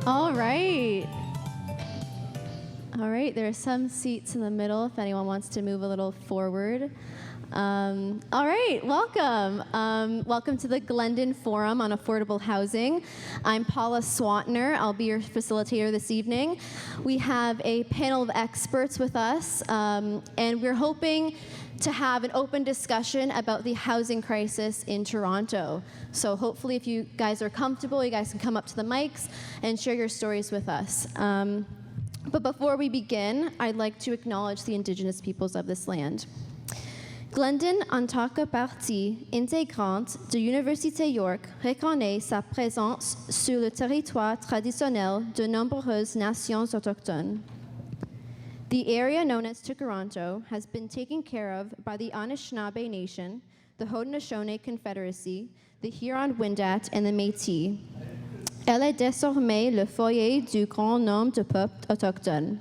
All right. All right, there are some seats in the middle if anyone wants to move a little forward. All right, welcome. Welcome to the Glendon Forum on Affordable Housing. I'm Paula Swantner. I'll be your facilitator this evening. We have a panel of experts with us, and we're hoping to have an open discussion about the housing crisis in Toronto. So hopefully if you guys are comfortable, you guys can come up to the mics and share your stories with us. But before we begin, I'd like to acknowledge the Indigenous peoples of this land. Glendon, en tant que partie intégrante de l'Université York, reconnaît sa présence sur le territoire traditionnel de nombreuses nations autochtones. The area known as Toronto has been taken care of by the Anishinaabe Nation, the Haudenosaunee Confederacy, the Huron-Wendat, and the Métis. Elle est désormais le foyer du grand nombre de peuples autochtones.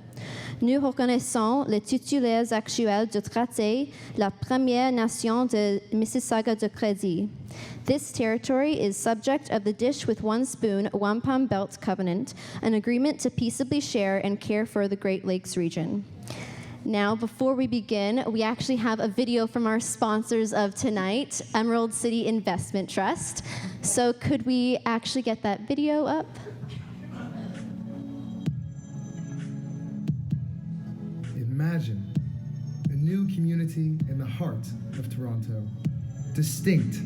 Nous reconnaissons les titulaires actuels du traité, la Première Nation de Mississauga de Crédit. This territory is subject of the Dish with One Spoon, Wampum Belt Covenant, an agreement to peaceably share and care for the Great Lakes region. Now, before we begin, we actually have a video from our sponsors of tonight, Emerald City Investment Trust. So could we actually get that video up? Imagine a new community in the heart of Toronto. Distinct,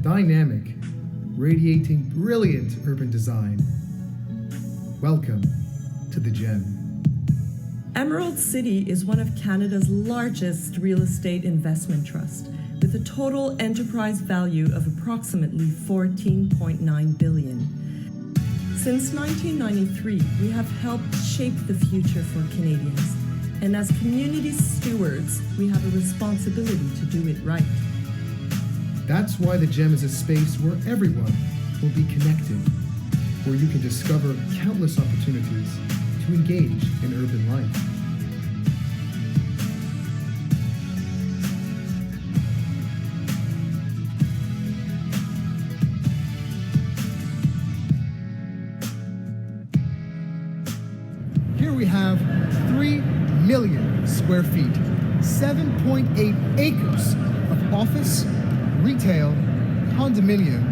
dynamic, radiating brilliant urban design. Welcome to the Gem. Emerald City is one of Canada's largest real estate investment trust, with a total enterprise value of approximately $14.9 billion. Since 1993, we have helped shape the future for Canadians, and as community stewards, we have a responsibility to do it right. That's why the Gem is a space where everyone will be connected, where you can discover countless opportunities to engage in urban life. Here we have 3 million square feet, 7.8 acres of office, retail, condominium,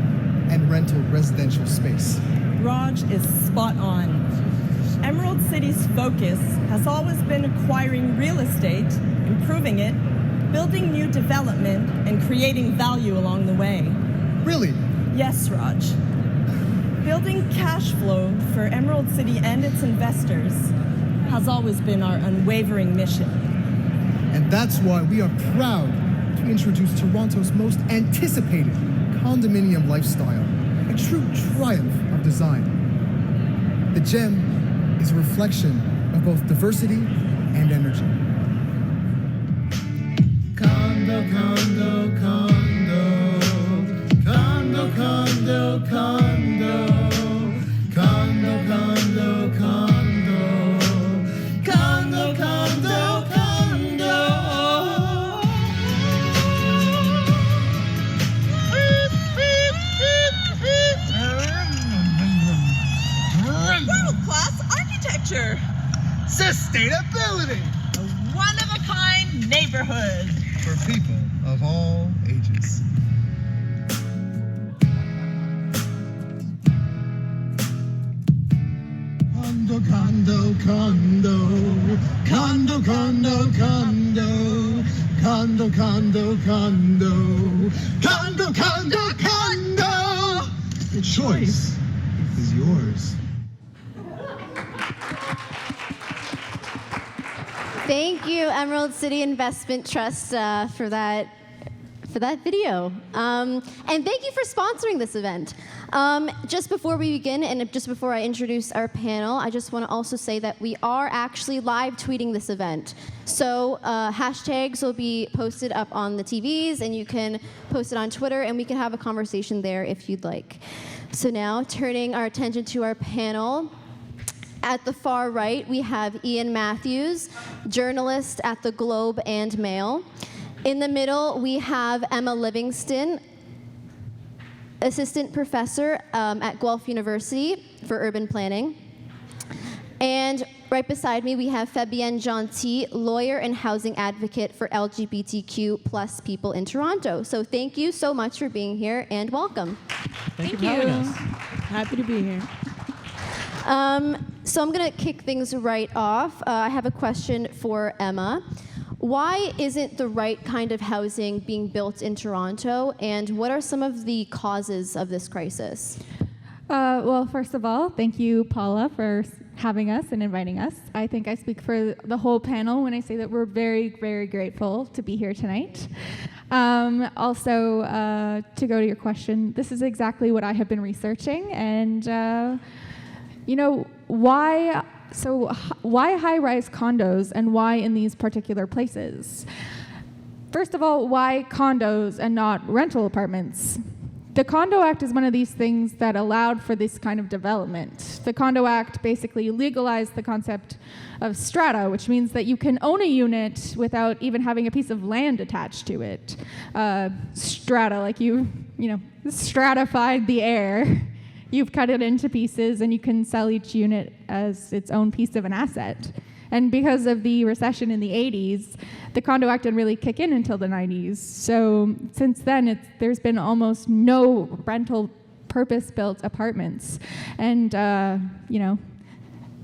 and rental residential space. Raj is spot on. Emerald City's focus has always been acquiring real estate, improving it, building new development, and creating value along the way. Really? Yes, Raj. Building cash flow for Emerald City and its investors has always been our unwavering mission. And that's why we are proud to introduce Toronto's most anticipated condominium lifestyle, a true triumph of design. The Gem is a reflection of both diversity and energy. Condo, condo, condo, condo, condo, condo, condo, condo, condo, condo, condo, condo. World-class architecture. Sustainability A one-of-a-kind neighborhood. for people of all ages. Condo, condo, condo, condo, condo, condo, condo, condo, condo, condo, condo, condo. The choice is yours. Thank you, Emerald City Investment Trust, for that video. And thank you for sponsoring this event. Just before we begin, and just before I introduce our panel, I just want to also say that we are actually live tweeting this event. So hashtags will be posted up on the TVs, and you can post it on Twitter, and we can have a conversation there if you'd like. So now, turning our attention to our panel. At the far right, we have Ian Matthews, journalist at the Globe and Mail. In the middle, we have Emma Livingston, assistant professor at Guelph University for urban planning. And right beside me, we have Fabienne Gentil, lawyer and housing advocate for LGBTQ plus people in Toronto. So thank you so much for being here, and welcome. Thank you for having us. Happy to be here. So I'm going to kick things right off. I have a question for Emma. Why isn't the right kind of housing being built in Toronto, and what are some of the causes of this crisis? Well, first of all, thank you, Paula, for having us and inviting us. I think I speak for the whole panel when I say that we're very, very grateful to be here tonight. Also, to go to your question, this is exactly what I have been researching, and why high-rise condos and why in these particular places? First of all, why condos and not rental apartments? The Condo Act is one of these things that allowed for this kind of development. The Condo Act basically legalized the concept of strata, which means that you can own a unit without even having a piece of land attached to it. Strata, like you stratified the air. You've cut it into pieces, and you can sell each unit as its own piece of an asset. And because of the recession in the 80s, the Condo Act didn't really kick in until the 90s. So since then, there's been almost no rental purpose-built apartments. And,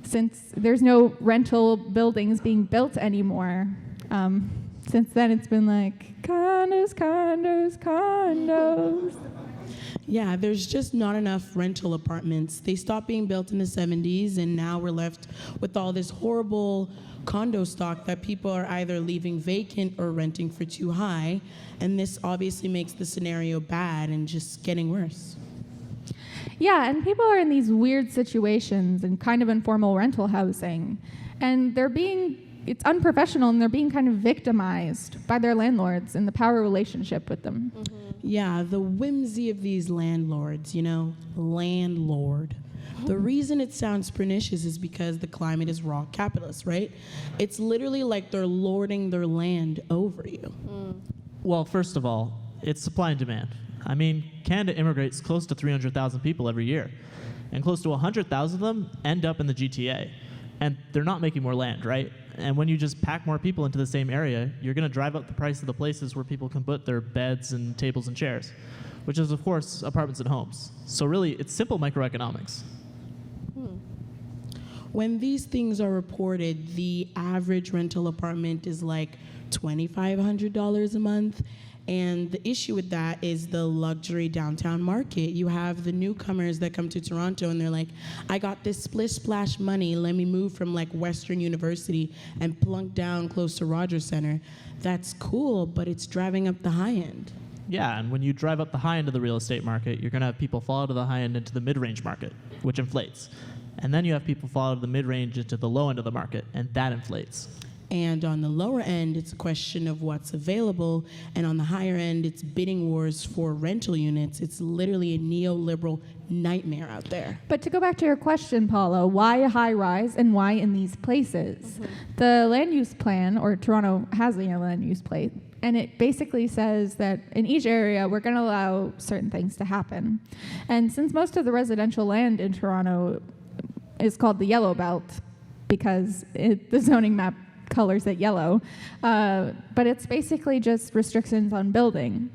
since there's no rental buildings being built anymore, since then it's been like condos, condos, condos. Yeah, there's just not enough rental apartments. They stopped being built in the 70s, and now we're left with all this horrible condo stock that people are either leaving vacant or renting for too high, and this obviously makes the scenario bad and just getting worse. Yeah, and people are in these weird situations and kind of informal rental housing, and it's unprofessional, and they're being kind of victimized by their landlords and the power relationship with them. Mm-hmm. Yeah, the whimsy of these landlords, landlord. The reason it sounds pernicious is because the climate is raw capitalist, right? It's literally like they're lording their land over you. Well, first of all, it's supply and demand. I mean, Canada immigrates close to 300,000 people every year, and close to 100,000 of them end up in the GTA. And they're not making more land, right? And when you just pack more people into the same area, you're going to drive up the price of the places where people can put their beds and tables and chairs, which is, of course, apartments and homes. So really, it's simple microeconomics. When these things are reported, the average rental apartment is like $2,500 a month. And the issue with that is the luxury downtown market. You have the newcomers that come to Toronto and they're like, I got this splish splash money, let me move from like Western University and plunk down close to Rogers Center. That's cool, but it's driving up the high end. Yeah, and when you drive up the high end of the real estate market, you're going to have people fall out of the high end into the mid-range market, which inflates. And then you have people fall out of the mid-range into the low end of the market, and that inflates. And on the lower end, it's a question of what's available. And on the higher end, it's bidding wars for rental units. It's literally a neoliberal nightmare out there. But to go back to your question, Paula, why high rise and why in these places? Mm-hmm. The land use plan, or Toronto has the land use plan, and it basically says that in each area, we're going to allow certain things to happen. And since most of the residential land in Toronto is called the yellow belt, because the zoning map colors it yellow, but it's basically just restrictions on building.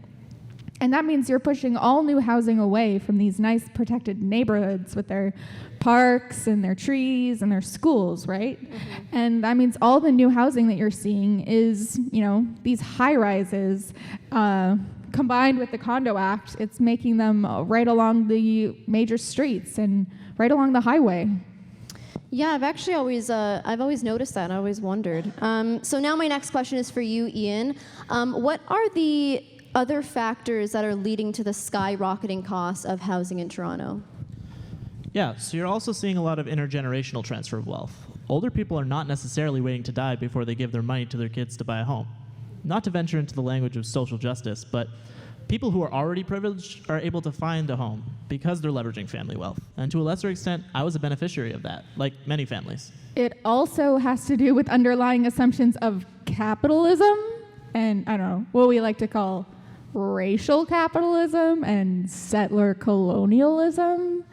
And that means you're pushing all new housing away from these nice protected neighborhoods with their parks and their trees and their schools, right? Mm-hmm. And that means all the new housing that you're seeing is, these high rises combined with the Condo Act. It's making them right along the major streets and right along the highway. Yeah, I've always noticed that and I always wondered. So now my next question is for you, Ian. What are the other factors that are leading to the skyrocketing costs of housing in Toronto? Yeah, so you're also seeing a lot of intergenerational transfer of wealth. Older people are not necessarily waiting to die before they give their money to their kids to buy a home. Not to venture into the language of social justice, but people who are already privileged are able to find a home because they're leveraging family wealth. And to a lesser extent, I was a beneficiary of that, like many families. It also has to do with underlying assumptions of capitalism and, I don't know, what we like to call racial capitalism and settler colonialism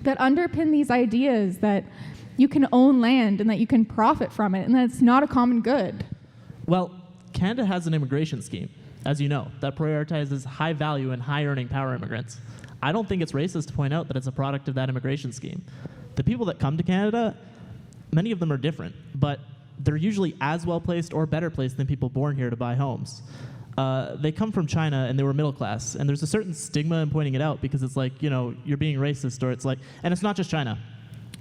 that underpin these ideas that you can own land and that you can profit from it and that it's not a common good. Well, Canada has an immigration scheme, as you know, that prioritizes high value and high earning power immigrants. I don't think it's racist to point out that it's a product of that immigration scheme. The people that come to Canada, many of them are different, but they're usually as well placed or better placed than people born here to buy homes. They come from China and they were middle class, and there's a certain stigma in pointing it out because it's like, you know, you're being racist, or it's like, and it's not just China.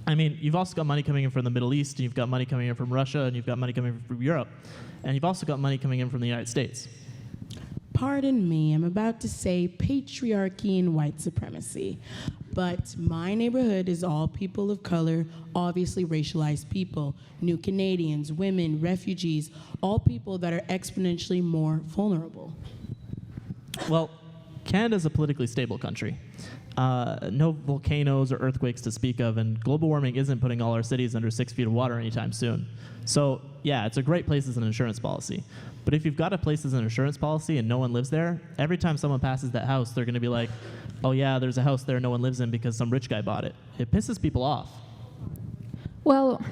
I mean, you've also got money coming in from the Middle East, and you've got money coming in from Russia, and you've got money coming in from Europe, and you've also got money coming in from the United States. Pardon me, I'm about to say patriarchy and white supremacy. But my neighborhood is all people of color, obviously racialized people, new Canadians, women, refugees, all people that are exponentially more vulnerable. Well, Canada's a politically stable country. No volcanoes or earthquakes to speak of, and global warming isn't putting all our cities under 6 feet of water anytime soon. So yeah, it's a great place as an insurance policy. But if you've got a place as an insurance policy and no one lives there, every time someone passes that house, they're gonna be like, oh yeah, there's a house there no one lives in because some rich guy bought it. It pisses people off. Well,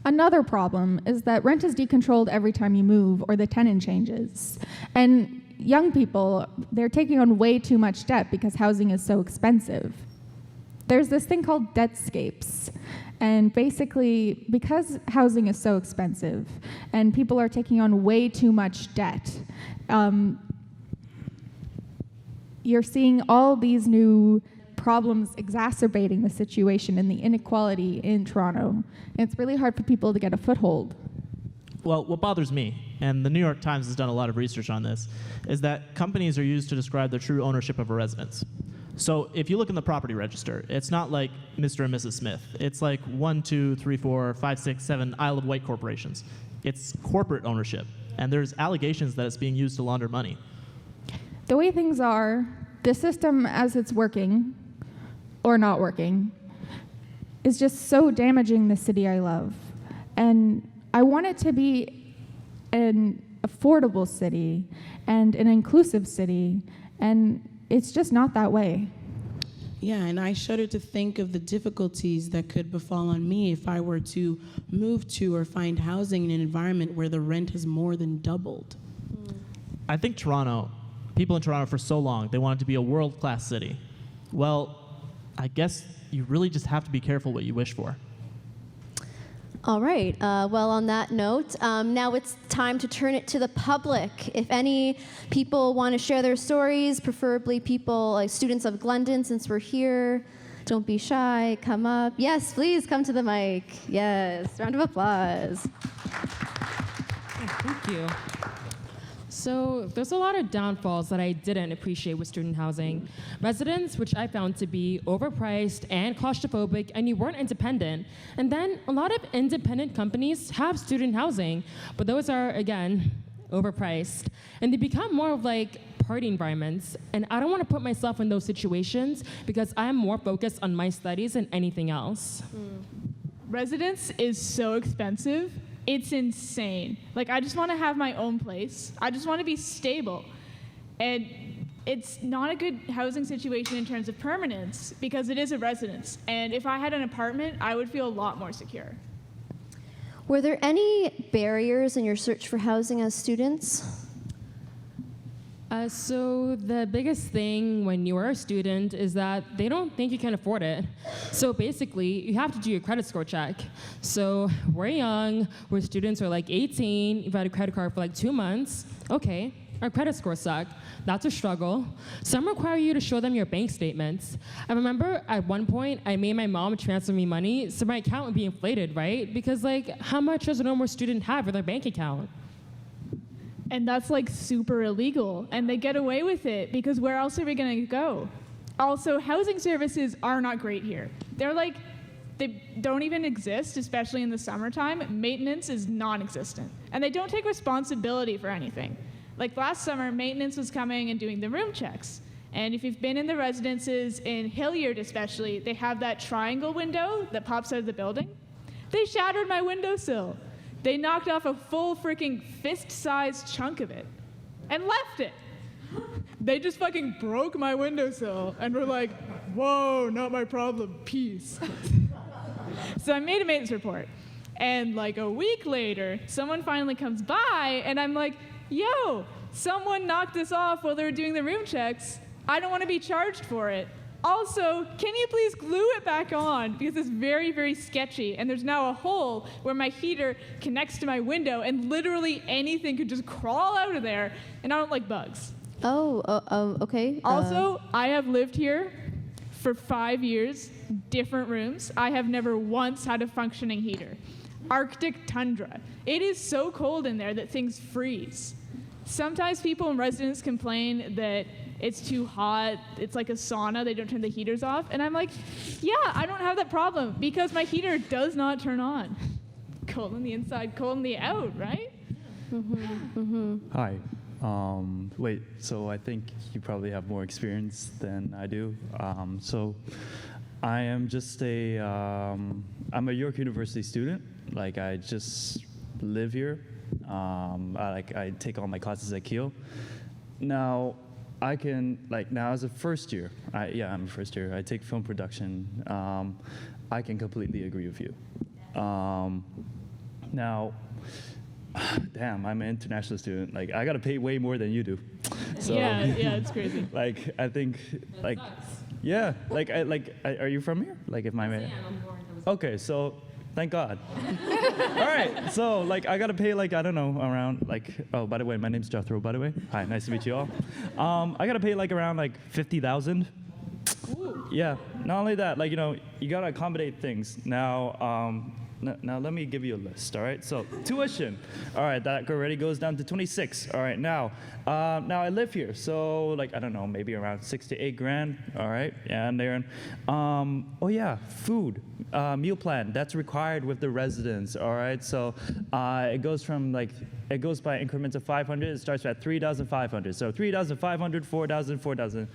another problem is that rent is decontrolled every time you move or the tenant changes. And young people, they're taking on way too much debt because housing is so expensive. There's this thing called debtscapes. And basically, because housing is so expensive and people are taking on way too much debt, you're seeing all these new problems exacerbating the situation and the inequality in Toronto. And it's really hard for people to get a foothold. Well, what bothers me, and the New York Times has done a lot of research on this, is that companies are used to describe the true ownership of a residence. So if you look in the property register, it's not like Mr. and Mrs. Smith. It's like 1, 2, 3, 4, 5, 6, 7 Isle of Wight corporations. It's corporate ownership, and there's allegations that it's being used to launder money. The way things are, the system as it's working, or not working, is just so damaging the city I love. And I want it to be an affordable city and an inclusive city, and it's just not that way. Yeah, and I shudder to think of the difficulties that could befall on me if I were to move to or find housing in an environment where the rent has more than doubled. I think people in Toronto for so long, they want it to be a world-class city. Well, I guess you really just have to be careful what you wish for. All right. Well, on that note, now it's time to turn it to the public. If any people want to share their stories, preferably people like students of Glendon, since we're here, don't be shy. Come up. Yes, please come to the mic. Yes. Round of applause. Thank you. So there's a lot of downfalls that I didn't appreciate with student housing. Residents, which I found to be overpriced and claustrophobic, and you weren't independent. And then a lot of independent companies have student housing, but those are, again, overpriced. And they become more of like party environments. And I don't want to put myself in those situations because I'm more focused on my studies than anything else. Residence is so expensive. It's insane. Like, I just want to have my own place. I just want to be stable. And it's not a good housing situation in terms of permanence because it is a residence. And if I had an apartment, I would feel a lot more secure. Were there any barriers in your search for housing as students? So the biggest thing when you are a student is that they don't think you can afford it. So basically, you have to do your credit score check. So we're young, we're students, we're like 18, you've had a credit card for like 2 months. Okay, our credit scores suck. That's a struggle. Some require you to show them your bank statements. I remember at one point, I made my mom transfer me money so my account would be inflated, right? Because like, how much does a normal student have in their bank account? And that's like super illegal. And they get away with it because where else are we going to go? Also, housing services are not great here. They don't even exist, especially in the summertime. Maintenance is non-existent. And they don't take responsibility for anything. Like last summer, maintenance was coming and doing the room checks. And if you've been in the residences in Hilliard especially, they have that triangle window that pops out of the building. They shattered my windowsill. They knocked off a full freaking fist-sized chunk of it and left it. They just fucking broke my windowsill and were like, whoa, not my problem, peace. So I made a maintenance report. And like a week later, someone finally comes by and I'm like, yo, someone knocked this off while they were doing the room checks. I don't want to be charged for it. Also, can you please glue it back on? Because it's very, very sketchy. And there's now a hole where my heater connects to my window and literally anything could just crawl out of there. And I don't like bugs. Okay. Also, I have lived here for 5 years, different rooms. I have never once had a functioning heater. Arctic tundra. It is so cold in there that things freeze. Sometimes people and residents complain that it's too hot, it's like a sauna, they don't turn the heaters off. And I'm like, yeah, I don't have that problem because my heater does not turn on. Cold on the inside, cold on the out, right? Hi. Wait, so I think you probably have more experience than I do. So I am just I'm a York University student. Like, I just live here. I take all my classes at Kiel. Now, I can, now as a first year, I'm a first year, I take film production. I can completely agree with you. Now, damn, I'm an international student. Like, I gotta pay way more than you do. So, yeah, it's crazy. I think, yeah, are you from here? Like, if my man. Okay, so thank God. All right, so I gotta pay I don't know, around oh, by the way, my name's Jethro, by the way. Hi, nice to meet you all. I gotta pay around 50,000. Yeah, not only that, you gotta accommodate things. Now let me give you a list, all right? So tuition, all right, that already goes down to 26. All right, now I live here, so I don't know, maybe around 6 to 8 grand, all right? And then, oh yeah, food, meal plan, that's required with the residents, all right? So it goes from it goes by increments of 500. It starts at 3,500. So 3,500, 4,000, 4,000.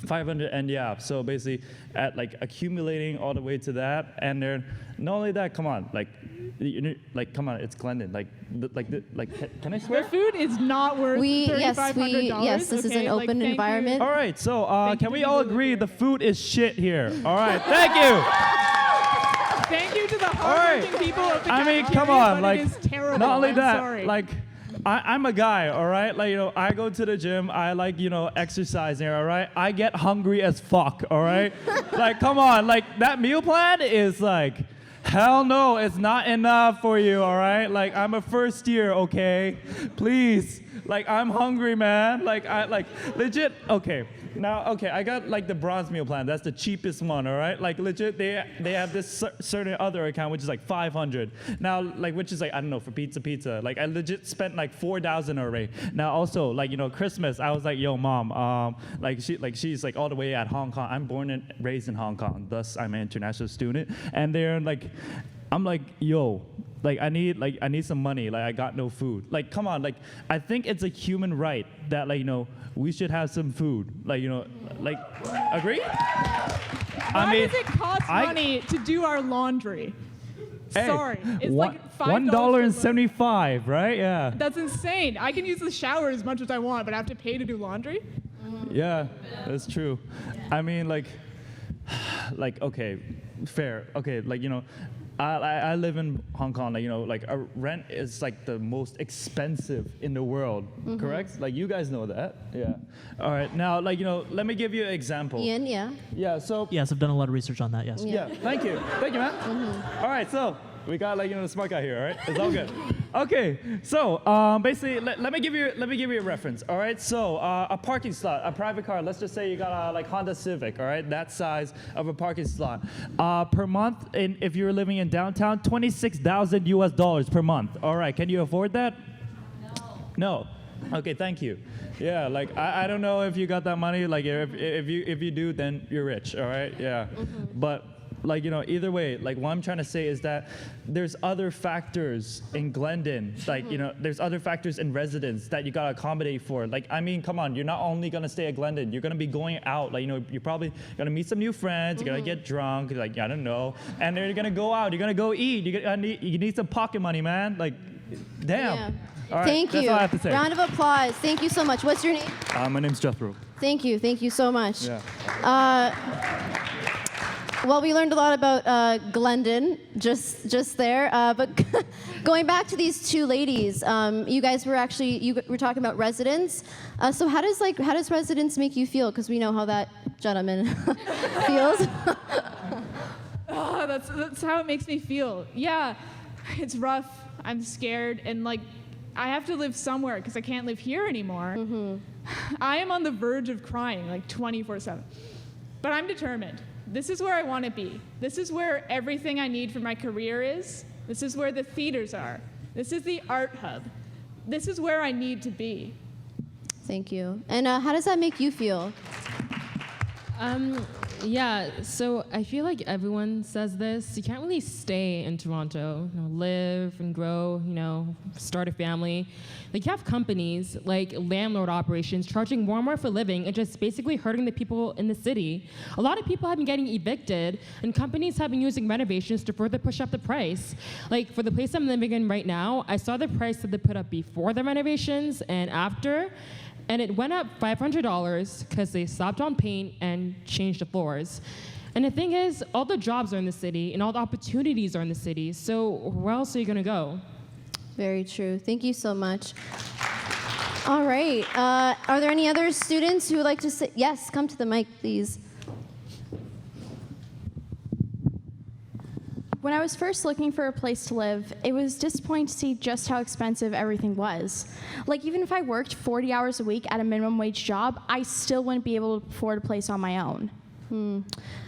500, and yeah, so basically at accumulating all the way to that, and then not only that, come on, come on, it's Glendon, can I swear? The food is not worth $3,500. Yes, this is an open environment. All right, so can we all agree the food is shit here? All right, thank you. Thank you to the hardworking people of the I mean, cafeteria, come on, but it is terrible. not only I'm that, sorry. I'm a guy, all right? I go to the gym, I exercising, all right? I get hungry as fuck, all right? Come on, that meal plan is hell no, it's not enough for you, all right? I'm a first year, okay? Please, I'm hungry, man. Legit, okay. Now, okay, I got the bronze meal plan. That's the cheapest one, all right? Legit, they have this certain other account which is 500. Now, which is I don't know, for pizza. I legit spent 4,000 already. Now, also, Christmas, I was yo, mom, she's all the way at Hong Kong. I'm born and raised in Hong Kong, thus I'm an international student. And they're I'm yo, I need some money. I got no food. Come on. I think it's a human right that we should have some food. Agree? Why does it cost money to do our laundry? Hey, Sorry, it's $1.75, right? Yeah. That's insane. I can use the shower as much as I want, but I have to pay to do laundry? Yeah, that's true. I mean, okay, fair. Okay, I live in Hong Kong, a rent is the most expensive in the world, correct? You guys know that, yeah. All right, now, let me give you an example. Ian, yeah. Yeah, so. Yes, I've done a lot of research on that, yes. Yeah, thank you, man. All right, so we got the smart guy here, all right? It's all good. Okay, so basically, let me give you a reference. All right, so a parking slot, a private car. Let's just say you got a Honda Civic. All right, that size of a parking slot per month. If you're living in downtown, $26,000 US per month. All right, can you afford that? No. Okay, thank you. Yeah, I don't know if you got that money. If you do, then you're rich. All right, yeah, but. Either way, what I'm trying to say is that there's other factors in Glendon, there's other factors in residence that you gotta accommodate for. I mean, come on, you're not only gonna stay at Glendon, you're gonna be going out, you're probably gonna meet some new friends, you're gonna get drunk, I don't know, and then you're gonna go out, you're gonna go eat, you need some pocket money, man, damn. Yeah. All right, Thank that's you. all I have to say. Round of applause. Thank you so much. What's your name? My name's Jethro. Thank you. Thank you so much. Yeah. Well, we learned a lot about Glendon just there. But going back to these two ladies, you guys were talking about residence. So how does residence make you feel? Because we know how that gentleman feels. Oh, that's how it makes me feel. Yeah, it's rough. I'm scared, and like, I have to live somewhere because I can't live here anymore. I am on the verge of crying like 24/7, but I'm determined. This is where I want to be. This is where everything I need for my career is. This is where the theaters are. This is the art hub. This is where I need to be. Thank you. And how does that make you feel? Yeah, so I feel like everyone says this. You can't really stay in Toronto, live and grow, start a family. Like, you have companies like landlord operations charging more and more for living and just basically hurting the people in the city. A lot of people have been getting evicted, and companies have been using renovations to further push up the price. Like, for the place I'm living in right now, I saw the price that they put up before the renovations and after, and it went up $500 because they slapped on paint and changed the floors. And the thing is, all the jobs are in the city and all the opportunities are in the city, so where else are you gonna go? Very true. Thank you so much. All right. Are there any other students who would like to say? Yes, come to the mic, please. When I was first looking for a place to live, it was disappointing to see just how expensive everything was. Like, even if I worked 40 hours a week at a minimum wage job, I still wouldn't be able to afford a place on my own.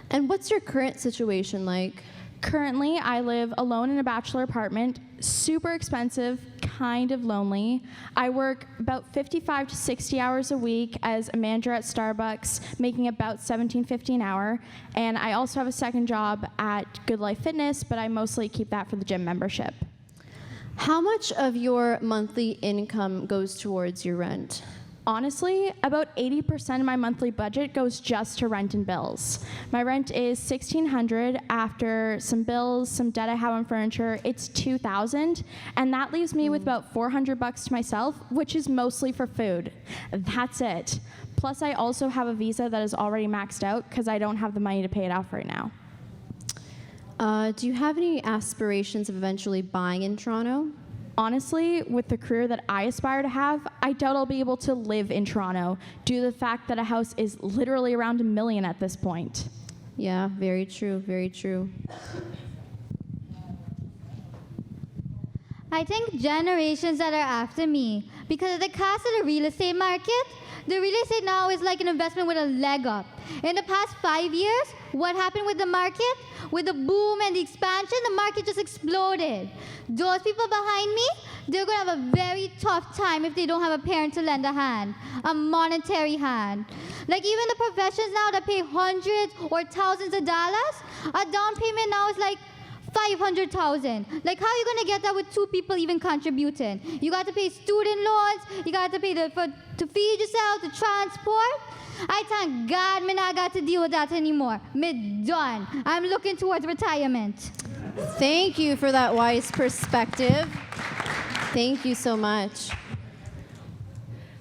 And what's your current situation like? Currently, I live alone in a bachelor apartment, super expensive, kind of lonely. I work about 55 to 60 hours a week as a manager at Starbucks, making about $17.50 an hour. And I also have a second job at Good Life Fitness, but I mostly keep that for the gym membership. How much of your monthly income goes towards your rent? Honestly, about 80% of my monthly budget goes just to rent and bills. My rent is $1,600. After some bills, some debt I have on furniture, it's $2,000, and that leaves me with about $400 to myself, which is mostly for food. That's it. Plus, I also have a visa that is already maxed out because I don't have the money to pay it off right now. Do you have any aspirations of eventually buying in Toronto? Honestly, with the career that I aspire to have, I doubt I'll be able to live in Toronto due to the fact that a house is literally around $1 million at this point. Yeah, very true, very true. I think generations that are after me, because of the cost of the real estate market, the real estate now is like an investment with a leg up. In the past 5 years, what happened with the market? With the boom and the expansion, the market just exploded. Those people behind me, they're going to have a very tough time if they don't have a parent to lend a hand, a monetary hand. Like, even the professions now that pay hundreds or thousands of dollars, a down payment now is like $500,000. Like, how are you going to get that with two people even contributing? You got to pay student loans, you got to pay to feed yourself, to transport. I thank God me not got to deal with that anymore. Me done. I'm looking towards retirement. Thank you for that wise perspective. Thank you so much.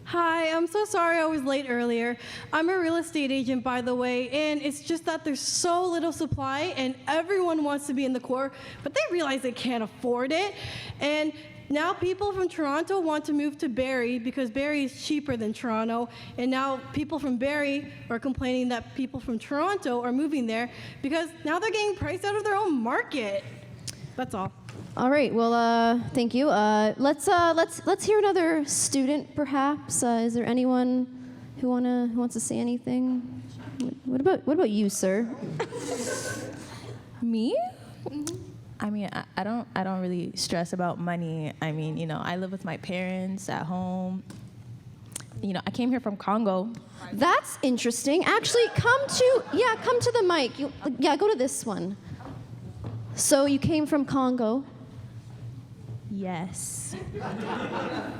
Hi, I'm so sorry I was late earlier. I'm a real estate agent, by the way, and it's just that there's so little supply and everyone wants to be in the core, but they realize they can't afford it. And now people from Toronto want to move to Barrie because Barrie is cheaper than Toronto, and now people from Barrie are complaining that people from Toronto are moving there because now they're getting priced out of their own market. That's all. All right. Well, thank you. Let's hear another student, perhaps. Is there anyone who wants to say anything? What about you, sir? Me? I mean, I don't really stress about money. I mean, I live with my parents at home. I came here from Congo. That's interesting. Actually, come to the mic. Go to this one. So you came from Congo? Yes.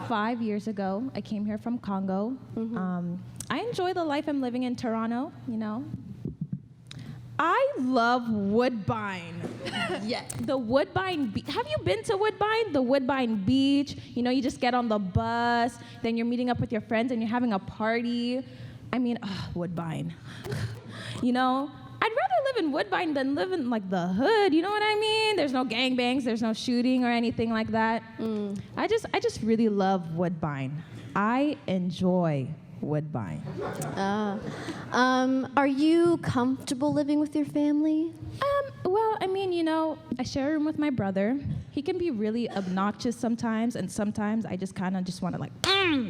5 years ago, I came here from Congo. I enjoy the life I'm living in Toronto, I love Woodbine. Yeah, the Woodbine. Have you been to Woodbine? The Woodbine Beach. You know, you just get on the bus, then you're meeting up with your friends and you're having a party. I mean, Woodbine. You know, I'd rather live in Woodbine than live in like the hood. You know what I mean? There's no gangbangs, there's no shooting or anything like that. I just really love Woodbine. I enjoy Woodbine. Are you comfortable living with your family? Well, I mean, you know, I share a room with my brother. He can be really obnoxious sometimes, and sometimes I just kind of just want to like,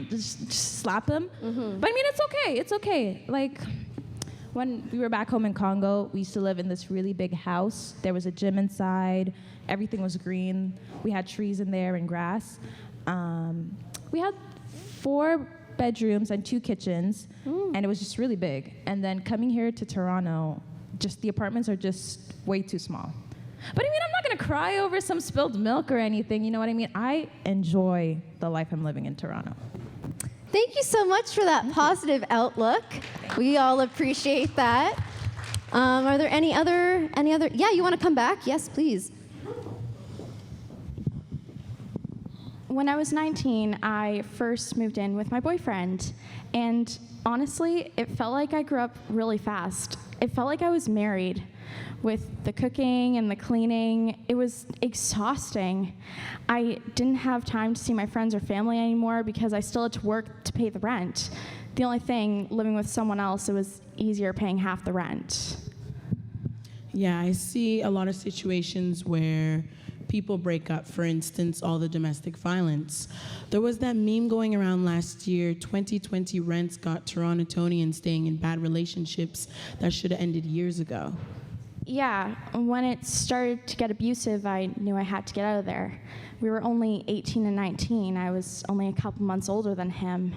just slap him. But I mean, it's okay. It's okay. Like, when we were back home in Congo, we used to live in this really big house. There was a gym inside. Everything was green. We had trees in there and grass. We had 4 bedrooms and 2 kitchens, and it was just really big. And then coming here to Toronto, just the apartments are just way too small. But I mean, I'm not gonna cry over some spilled milk or anything, you know what I mean? I enjoy the life I'm living in Toronto. Thank you so much for that positive outlook. We all appreciate that. Are there any other, yeah, you wanna come back? Yes, please. When I was 19, I first moved in with my boyfriend, and honestly, it felt like I grew up really fast. It felt like I was married. With the cooking and the cleaning, it was exhausting. I didn't have time to see my friends or family anymore because I still had to work to pay the rent. The only thing, living with someone else, it was easier paying half the rent. Yeah, I see a lot of situations where people break up, for instance, all the domestic violence. There was that meme going around last year, 2020 rents got Torontonians staying in bad relationships that should have ended years ago. Yeah, when it started to get abusive, I knew I had to get out of there. We were only 18 and 19. I was only a couple months older than him.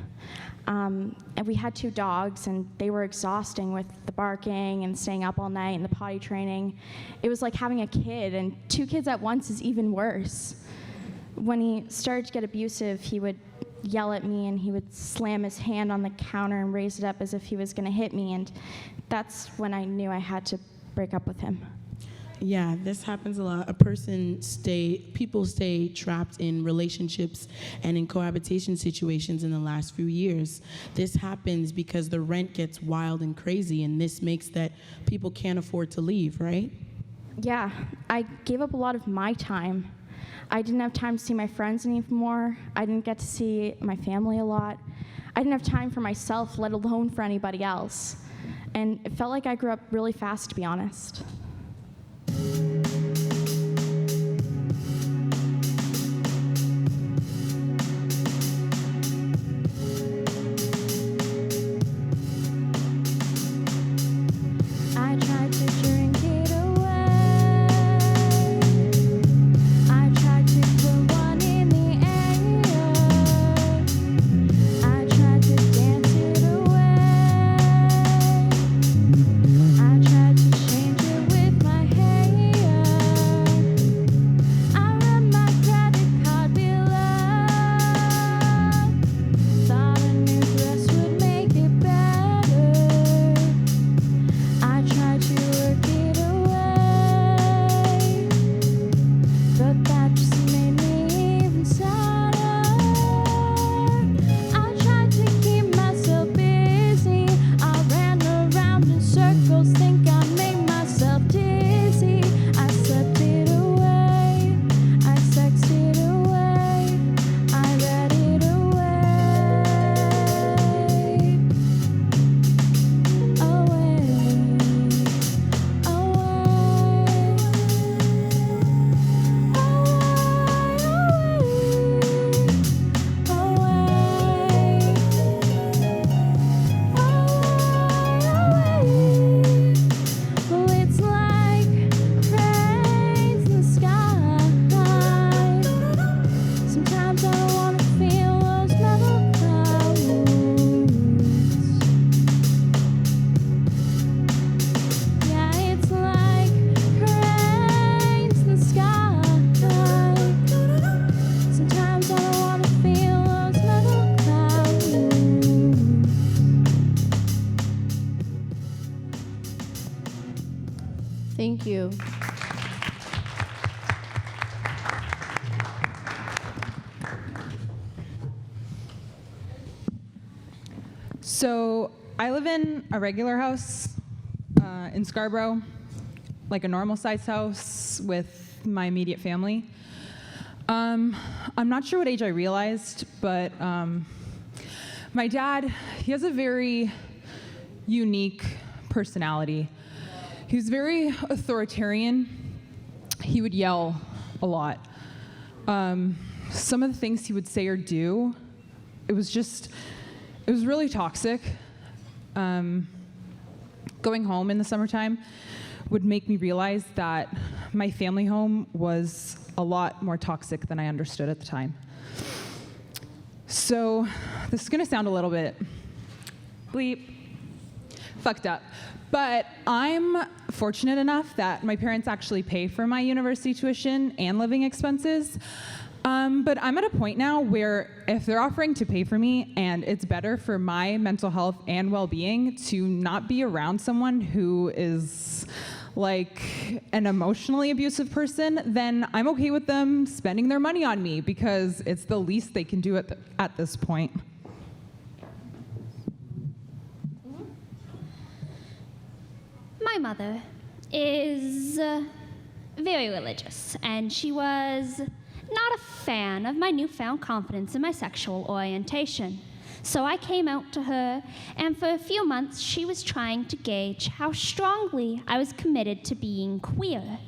And we had 2 dogs, and they were exhausting with the barking and staying up all night and the potty training. It was like having a kid, and 2 kids at once is even worse. When he started to get abusive, he would yell at me, and he would slam his hand on the counter and raise it up as if he was going to hit me, and that's when I knew I had to break up with him. Yeah, this happens a lot. People stay trapped in relationships and in cohabitation situations in the last few years. This happens because the rent gets wild and crazy, and this makes that people can't afford to leave, right? Yeah, I gave up a lot of my time. I didn't have time to see my friends anymore. I didn't get to see my family a lot. I didn't have time for myself, let alone for anybody else. And it felt like I grew up really fast, to be honest. I tried to drink it away. I tried to put one in the air. I tried to dance it away. I tried to change it with you. So I live in a regular house in Scarborough, like a normal sized house with my immediate family. I'm not sure what age I realized, but my dad, he has a very unique personality. He was very authoritarian. He would yell a lot. Some of the things he would say or do, it was really toxic. Going home in the summertime would make me realize that my family home was a lot more toxic than I understood at the time. So this is gonna sound a little bit fucked up, but I'm fortunate enough that my parents actually pay for my university tuition and living expenses. But I'm at a point now where if they're offering to pay for me and it's better for my mental health and well-being to not be around someone who is like an emotionally abusive person, then I'm okay with them spending their money on me because it's the least they can do at this point. My mother is very religious, and she was not a fan of my newfound confidence in my sexual orientation. So I came out to her, and for a few months she was trying to gauge how strongly I was committed to being queer.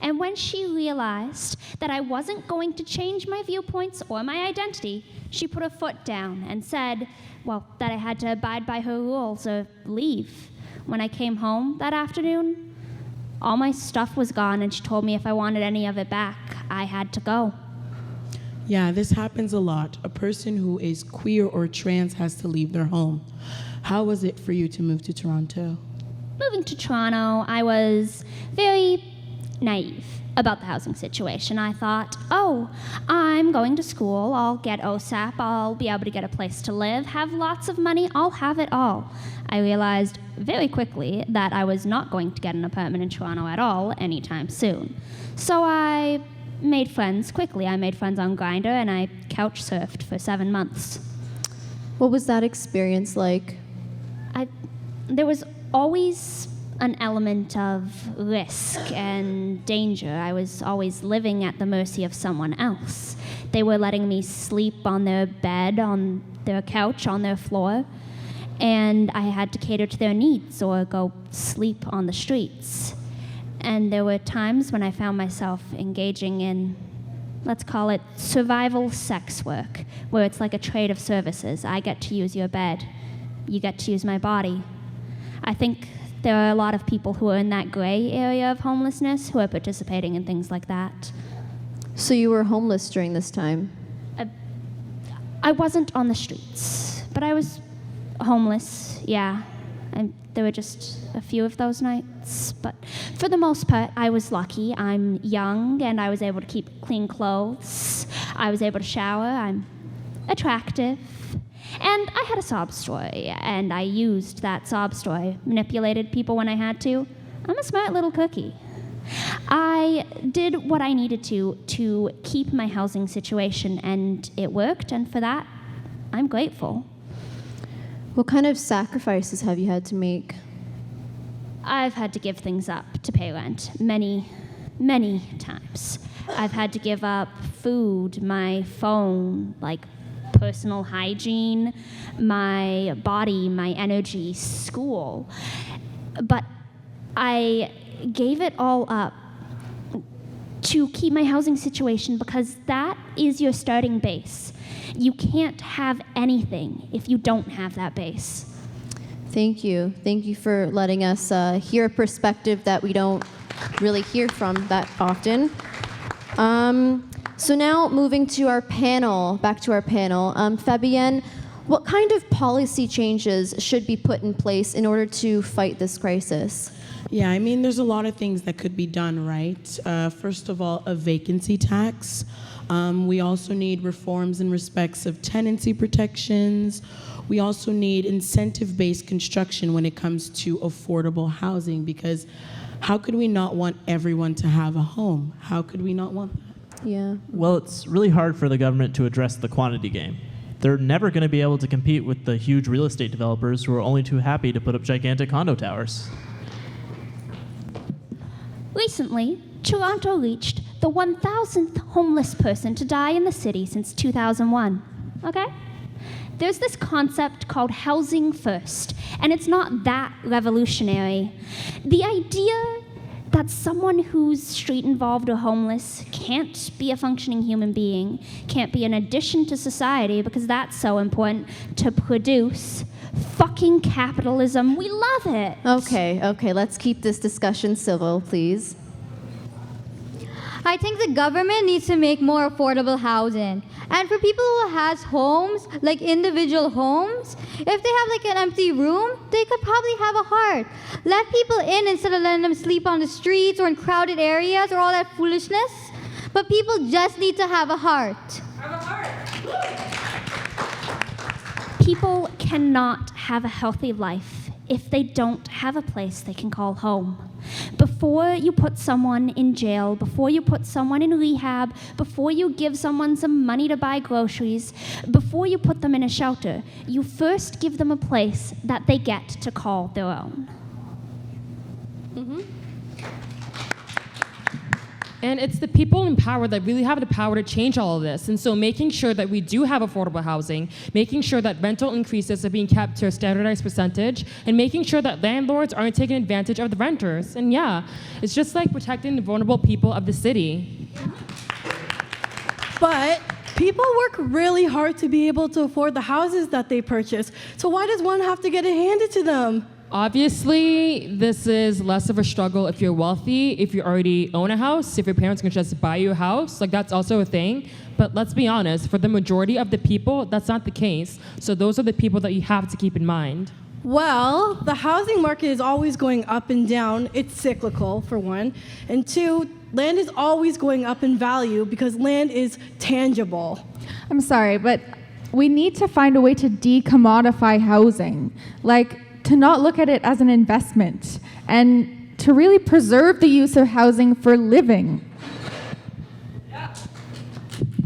And when she realized that I wasn't going to change my viewpoints or my identity, she put her foot down and said, well, that I had to abide by her rules or leave. When I came home that afternoon, all my stuff was gone, and she told me if I wanted any of it back, I had to go. Yeah, this happens a lot. A person who is queer or trans has to leave their home. How was it for you to move to Toronto? Moving to Toronto, I was very naive about the housing situation. I thought, oh, I'm going to school, I'll get OSAP, I'll be able to get a place to live, have lots of money, I'll have it all. I realized very quickly that I was not going to get an apartment in Toronto at all anytime soon. So I made friends quickly. I made friends on Grindr, and I couch surfed for 7 months. What was that experience like? There was always an element of risk and danger. I was always living at the mercy of someone else. They were letting me sleep on their bed, on their couch, on their floor, and I had to cater to their needs or go sleep on the streets. And there were times when I found myself engaging in, let's call it survival sex work, where it's like a trade of services. I get to use your bed, you get to use my body. I think there are a lot of people who are in that gray area of homelessness who are participating in things like that. So you were homeless during this time? I wasn't on the streets, but I was homeless, yeah. And there were just a few of those nights. But for the most part, I was lucky. I'm young, and I was able to keep clean clothes. I was able to shower. I'm attractive. And I had a sob story, and I used that sob story, manipulated people when I had to. I'm a smart little cookie. I did what I needed to keep my housing situation, and it worked, and for that, I'm grateful. What kind of sacrifices have you had to make? I've had to give things up to pay rent many, many times. I've had to give up food, my phone, like personal hygiene, my body, my energy, school. But I gave it all up to keep my housing situation because that is your starting base. You can't have anything if you don't have that base. Thank you. Thank you for letting us hear a perspective that we don't really hear from that often. So now moving to our panel, back to our panel. Fabienne, what kind of policy changes should be put in place in order to fight this crisis? Yeah, I mean, there's a lot of things that could be done, right? First of all, a vacancy tax. We also need reforms in respects of tenancy protections. We also need incentive-based construction when it comes to affordable housing because How could we not want everyone to have a home? How could we not want that? Yeah. Well, it's really hard for the government to address the quantity game. They're never going to be able to compete with the huge real estate developers who are only too happy to put up gigantic condo towers. Recently, Toronto reached the 1,000th homeless person to die in the city since 2001. Okay? There's this concept called housing first, and it's not that revolutionary. The idea that someone who's street involved or homeless can't be a functioning human being, can't be an addition to society because that's so important to produce. Fucking capitalism, we love it. Okay, let's keep this discussion civil, please. I think the government needs to make more affordable housing. And for people who has homes, like individual homes, if they have like an empty room, they could probably have a heart. Let people in instead of letting them sleep on the streets or in crowded areas or all that foolishness. But people just need to have a heart. People cannot have a healthy life if they don't have a place they can call home. Before you put someone in jail, before you put someone in rehab, before you give someone some money to buy groceries, before you put them in a shelter, you first give them a place that they get to call their own. And it's the people in power that really have the power to change all of this. And so making sure that we do have affordable housing, making sure that rental increases are being kept to a standardized percentage, and making sure that landlords aren't taking advantage of the renters. And yeah, it's just like protecting the vulnerable people of the city. But people work really hard to be able to afford the houses that they purchase. So why does one have to get it handed to them? Obviously, this is less of a struggle if you're wealthy, if you already own a house, if your parents can just buy you a house, like that's also a thing. But let's be honest, for the majority of the people, that's not the case. So those are the people that you have to keep in mind. Well, the housing market is always going up and down. It's cyclical, for one. And two, land is always going up in value because land is tangible. I'm sorry, but we need to find a way to decommodify housing. Like, to not look at it as an investment and to really preserve the use of housing for living.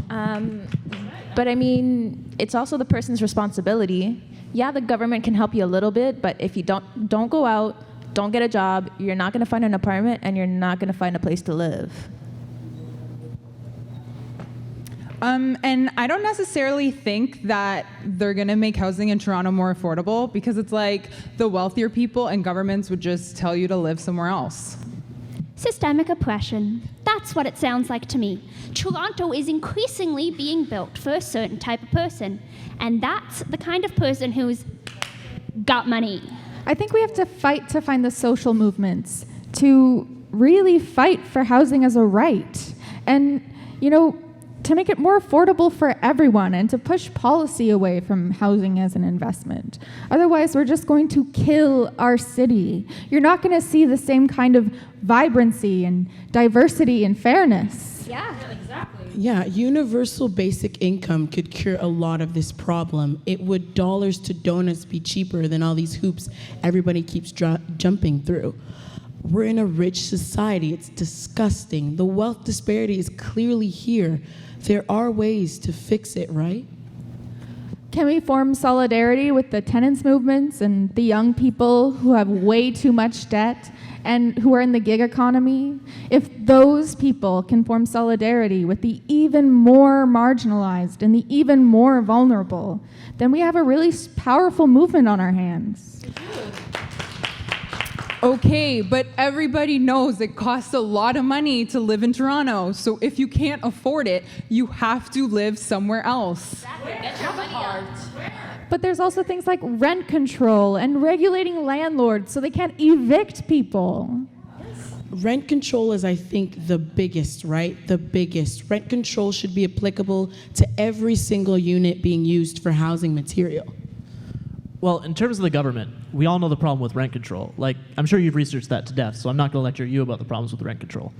But I mean, it's also the person's responsibility. Yeah, the government can help you a little bit, but if you don't go out, don't get a job, you're not gonna find an apartment and you're not gonna find a place to live. And I don't necessarily think that they're going to make housing in Toronto more affordable because it's like the wealthier people and governments would just tell you to live somewhere else. Systemic oppression. That's what it sounds like to me. Toronto is increasingly being built for a certain type of person. And that's the kind of person who's got money. I think we have to fight to find the social movements to really fight for housing as a right. And, you know, to make it more affordable for everyone and to push policy away from housing as an investment. Otherwise, we're just going to kill our city. You're not going to see the same kind of vibrancy and diversity and fairness. Yeah, exactly. Yeah, universal basic income could cure a lot of this problem. It would dollars to donuts be cheaper than all these hoops everybody keeps jumping through. We're in a rich society. It's disgusting. The wealth disparity is clearly here. There are ways to fix it, right? Can we form solidarity with the tenants movements and the young people who have way too much debt and who are in the gig economy? If those people can form solidarity with the even more marginalized and the even more vulnerable, then we have a really powerful movement on our hands. Okay, but everybody knows it costs a lot of money to live in Toronto. So if you can't afford it, you have to live somewhere else. But there's also things like rent control and regulating landlords so they can't evict people. Rent control is, I think, the biggest, right? The biggest. Rent control should be applicable to every single unit being used for housing material. Well, in terms of the government, we all know the problem with rent control. Like, I'm sure you've researched that to death, so I'm not going to lecture you about the problems with rent control.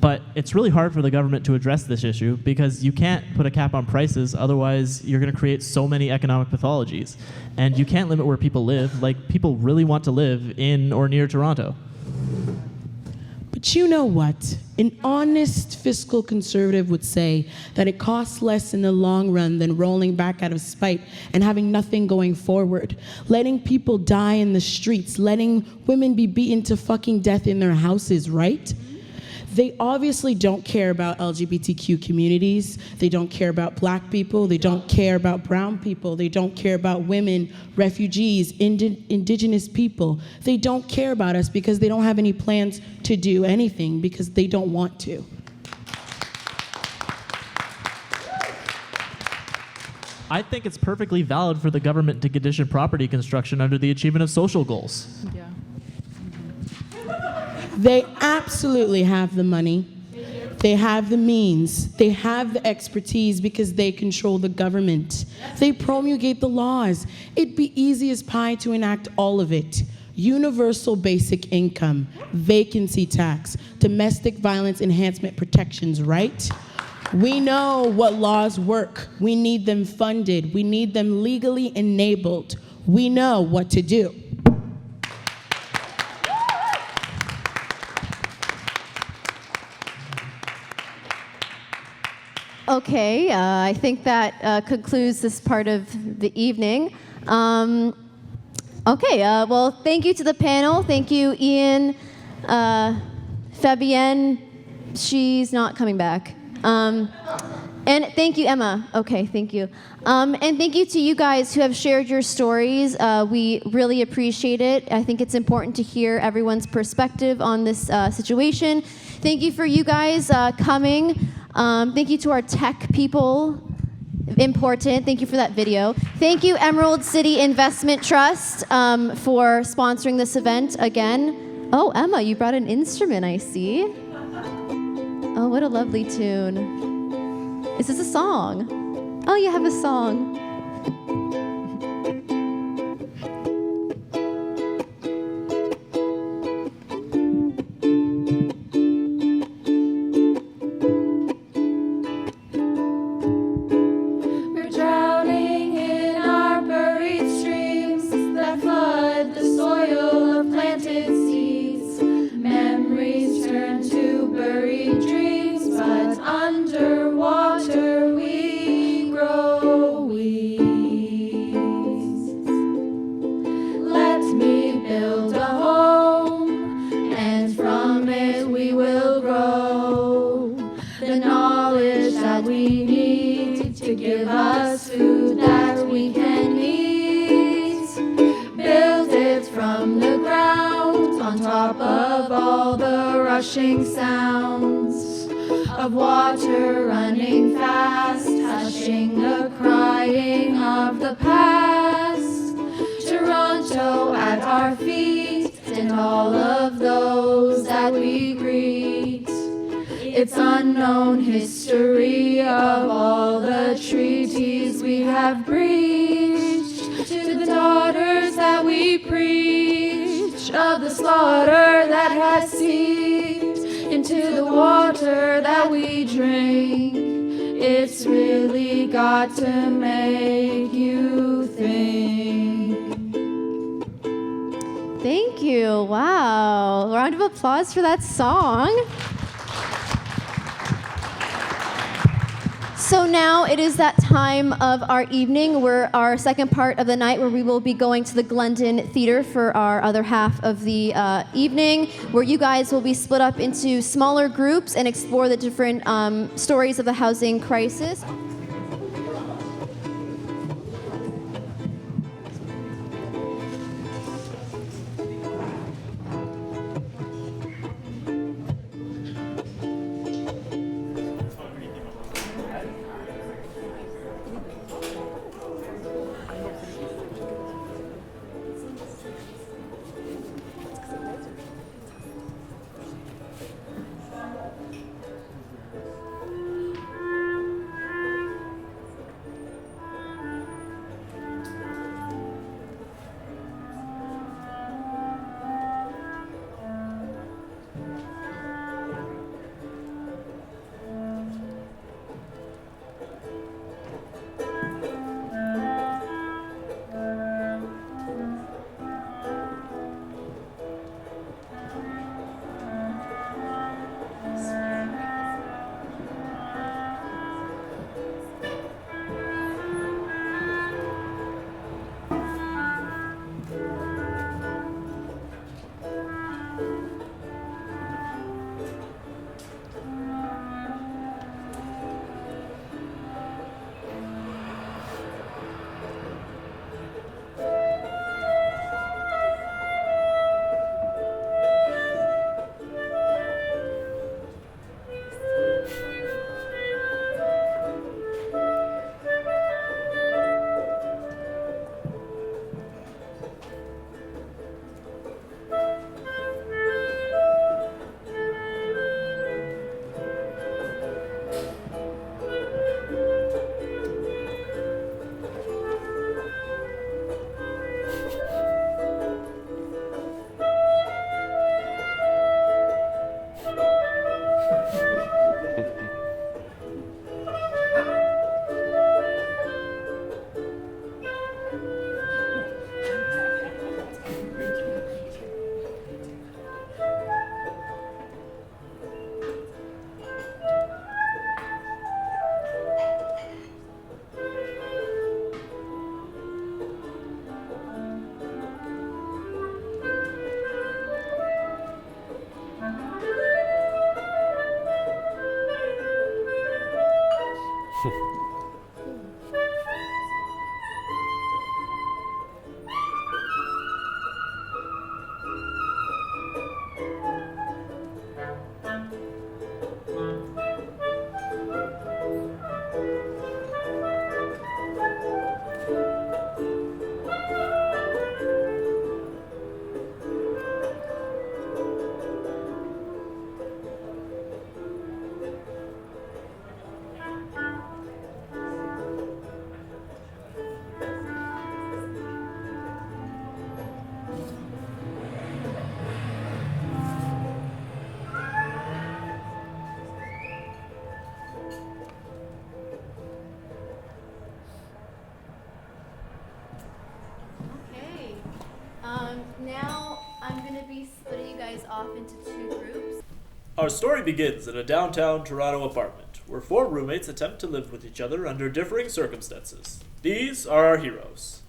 But it's really hard for the government to address this issue because you can't put a cap on prices, otherwise you're going to create so many economic pathologies. And you can't limit where people live. Like, people really want to live in or near Toronto. But you know what? An honest fiscal conservative would say that it costs less in the long run than rolling back out of spite and having nothing going forward. Letting people die in the streets, letting women be beaten to fucking death in their houses, right? They obviously don't care about LGBTQ communities. They don't care about black people. They don't care about brown people. They don't care about women, refugees, indigenous people. They don't care about us because they don't have any plans to do anything because they don't want to. I think it's perfectly valid for the government to condition property construction under the achievement of social goals. Yeah. They absolutely have the money. They have the means. They have the expertise because they control the government. They promulgate the laws. It'd be easy as pie to enact all of it. Universal basic income, vacancy tax, domestic violence enhancement protections, right? We know what laws work. We need them funded. We need them legally enabled. We know what to do. Okay, I think that concludes this part of the evening. Well, thank you to the panel. Thank you, Ian, Fabienne. She's not coming back. And thank you, Emma. Okay, thank you. And thank you to you guys who have shared your stories. We really appreciate it. I think it's important to hear everyone's perspective on this situation. Thank you for you guys coming. Thank you to our tech people. Important. Thank you for that video. Thank you, Emerald City Investment Trust, for sponsoring this event again. Oh, Emma, you brought an instrument, I see. Oh, what a lovely tune. Is this a song? Oh, you have a song. Sounds of water running fast, hushing the crying of the past. Toronto at our feet, and all of those that we greet. Its unknown history of all the treaties we have breached. To the daughters that we preach, of the slaughter that has seeped into the water that we drink. It's really got to make you think. Thank you. Wow. Round of applause for that song. So now it is that time of our evening, our second part of the night, where we will be going to the Glendon Theater for our other half of the evening, where you guys will be split up into smaller groups and explore the different stories of the housing crisis. Now I'm going to be splitting you guys off into 2 groups. Our story begins in a downtown Toronto apartment, where 4 roommates attempt to live with each other under differing circumstances. These are our heroes.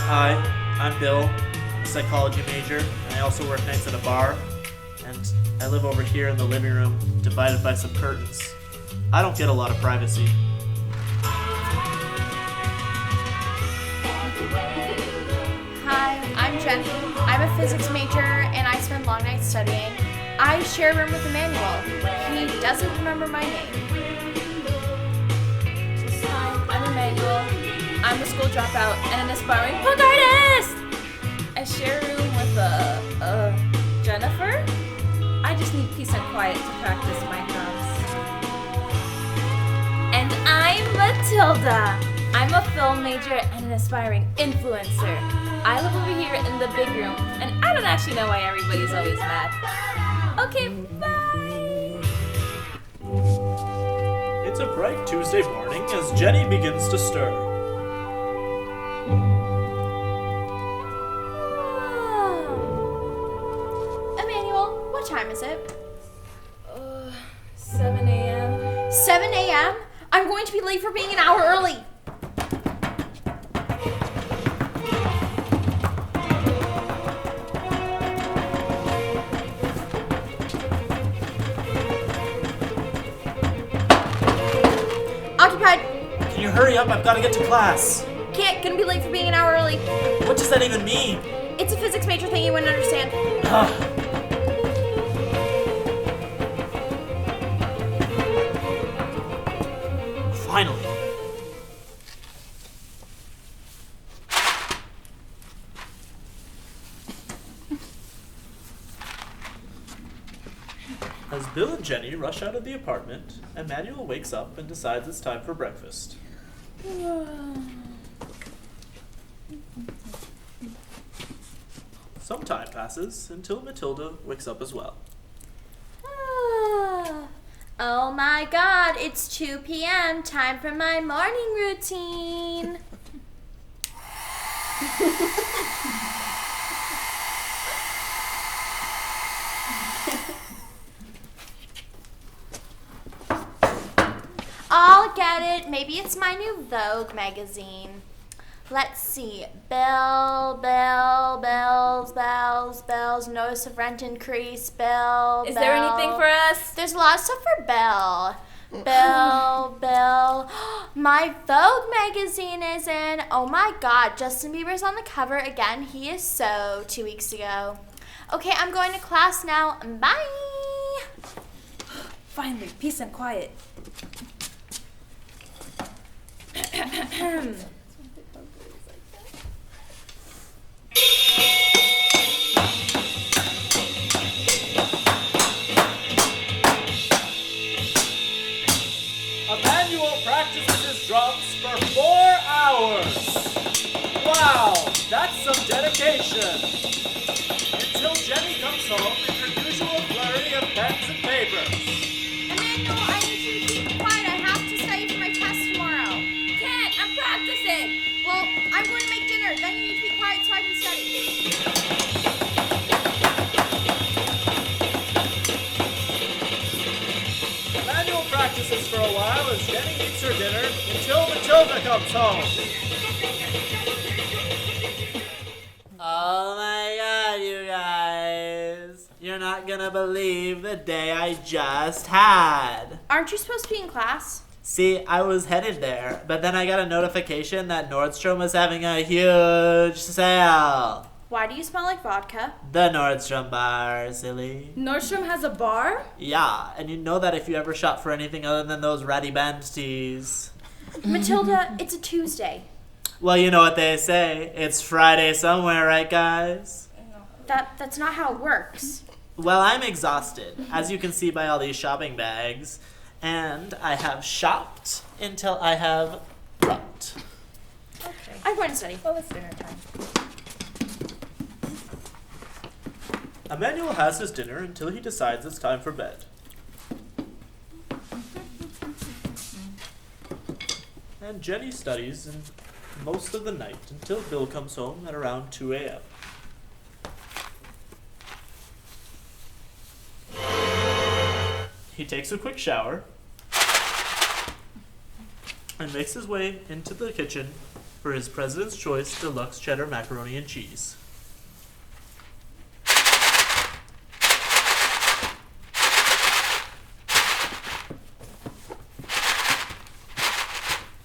Hi, I'm Bill, a psychology major, and I also work nights at a bar, and I live over here in the living room, divided by some curtains. I don't get a lot of privacy. Hi, I'm Jenny. I'm a physics major and I spend long nights studying. I share a room with Emmanuel. He doesn't remember my name. Hi, I'm Emmanuel. I'm a school dropout and an aspiring punk artist. I share a room with Jennifer. I just need peace and quiet to practice my drums. And I'm Matilda. I'm a film major and an aspiring influencer. I live over here in the big room, and I don't actually know why everybody's always mad. Okay, bye. It's a bright Tuesday morning as Jenny begins to stir. Emmanuel, what time is it? 7 a.m. 7 a.m.? I'm going to be late for being an hour early. Occupied. Can you hurry up? I've got to get to class. Can't. Gonna be late for being an hour early. What does that even mean? It's a physics major thing you wouldn't understand. Finally. As Bill and Jenny rush out of the apartment, Emmanuel wakes up and decides it's time for breakfast. Some time passes until Matilda wakes up as well. Oh my god, it's 2 p.m. Time for my morning routine. I'll get it. Maybe it's my new Vogue magazine. Let's see. Bells. Notice of rent increase. Bell. Is there anything for us? There's a lot of stuff for Bell. Bell. My Vogue magazine is in. Oh my god, Justin Bieber's on the cover again. He is so 2 weeks ago. Okay, I'm going to class now. Bye. Finally, peace and quiet. Emmanuel practices his drums for 4 hours. Wow, that's some dedication. Until Jenny comes home in her usual flurry of pens and paper. Emmanuel, I need you to keep quiet. I have to study for my test tomorrow. Can't, I'm practicing. Well, I'm going to make dinner. Then you need to be quiet so I can study. Emmanuel practices for a while as Jenny eats her dinner until Matilda comes home. Oh my god, you guys. gonna believe the day I just had. Aren't you supposed to be in class? See, I was headed there, but then I got a notification that Nordstrom was having a huge sale. Why do you smell like vodka? The Nordstrom bar, silly. Nordstrom has a bar? Yeah, and you know that if you ever shop for anything other than those ratty band tees. Matilda, it's a Tuesday. Well, you know what they say. It's Friday somewhere, right, guys? That's not how it works. Well, I'm exhausted, as you can see by all these shopping bags. And I have shopped until I have brought. Okay. I'm going to study. Well, it's dinner time. Emmanuel has his dinner until he decides it's time for bed. And Jenny studies most of the night until Bill comes home at around 2 a.m. He takes a quick shower and makes his way into the kitchen for his President's Choice Deluxe Cheddar Macaroni and Cheese.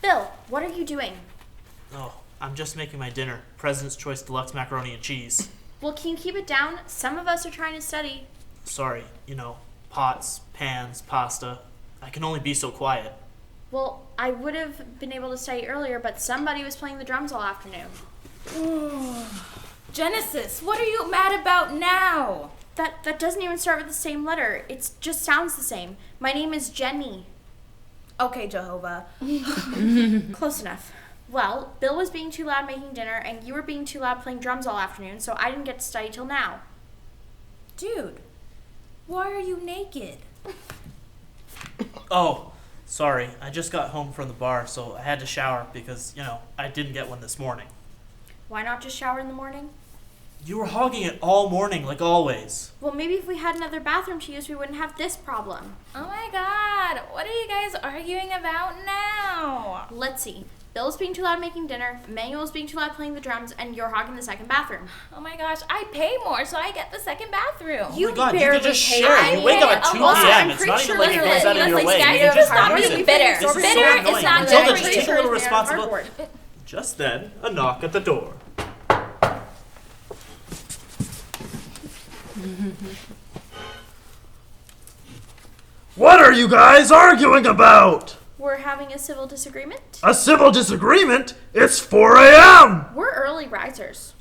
Bill, what are you doing? Oh, I'm just making my dinner. President's Choice Deluxe Macaroni and Cheese. Well, can you keep it down? Some of us are trying to study. Sorry, pots, pans, pasta. I can only be so quiet. Well, I would have been able to study earlier, but somebody was playing the drums all afternoon. Genesis, what are you mad about now? That doesn't even start with the same letter. It just sounds the same. My name is Jenny. Okay, Jehovah. Close enough. Well, Bill was being too loud making dinner, and you were being too loud playing drums all afternoon, so I didn't get to study till now. Dude, why are you naked? Oh, sorry. I just got home from the bar, so I had to shower because, I didn't get one this morning. Why not just shower in the morning? You were hogging it all morning, like always. Well, maybe if we had another bathroom to use, we wouldn't have this problem. Oh my god, what are you guys arguing about now? Let's see. Bill's being too loud making dinner, Manuel's being too loud playing the drums, and you're hogging the second bathroom. Oh my gosh, I pay more, so I get the second bathroom. Oh my god, you could just share. You wake up at 2 p.m. It's not even like it goes out of your way. You just just not use really it. bitter. This is Bitter so is annoying. not Matilda, good. just take a little responsibility. Just then, a knock at the door. What are you guys arguing about? We're having a civil disagreement. A civil disagreement? It's 4 a.m. We're early risers.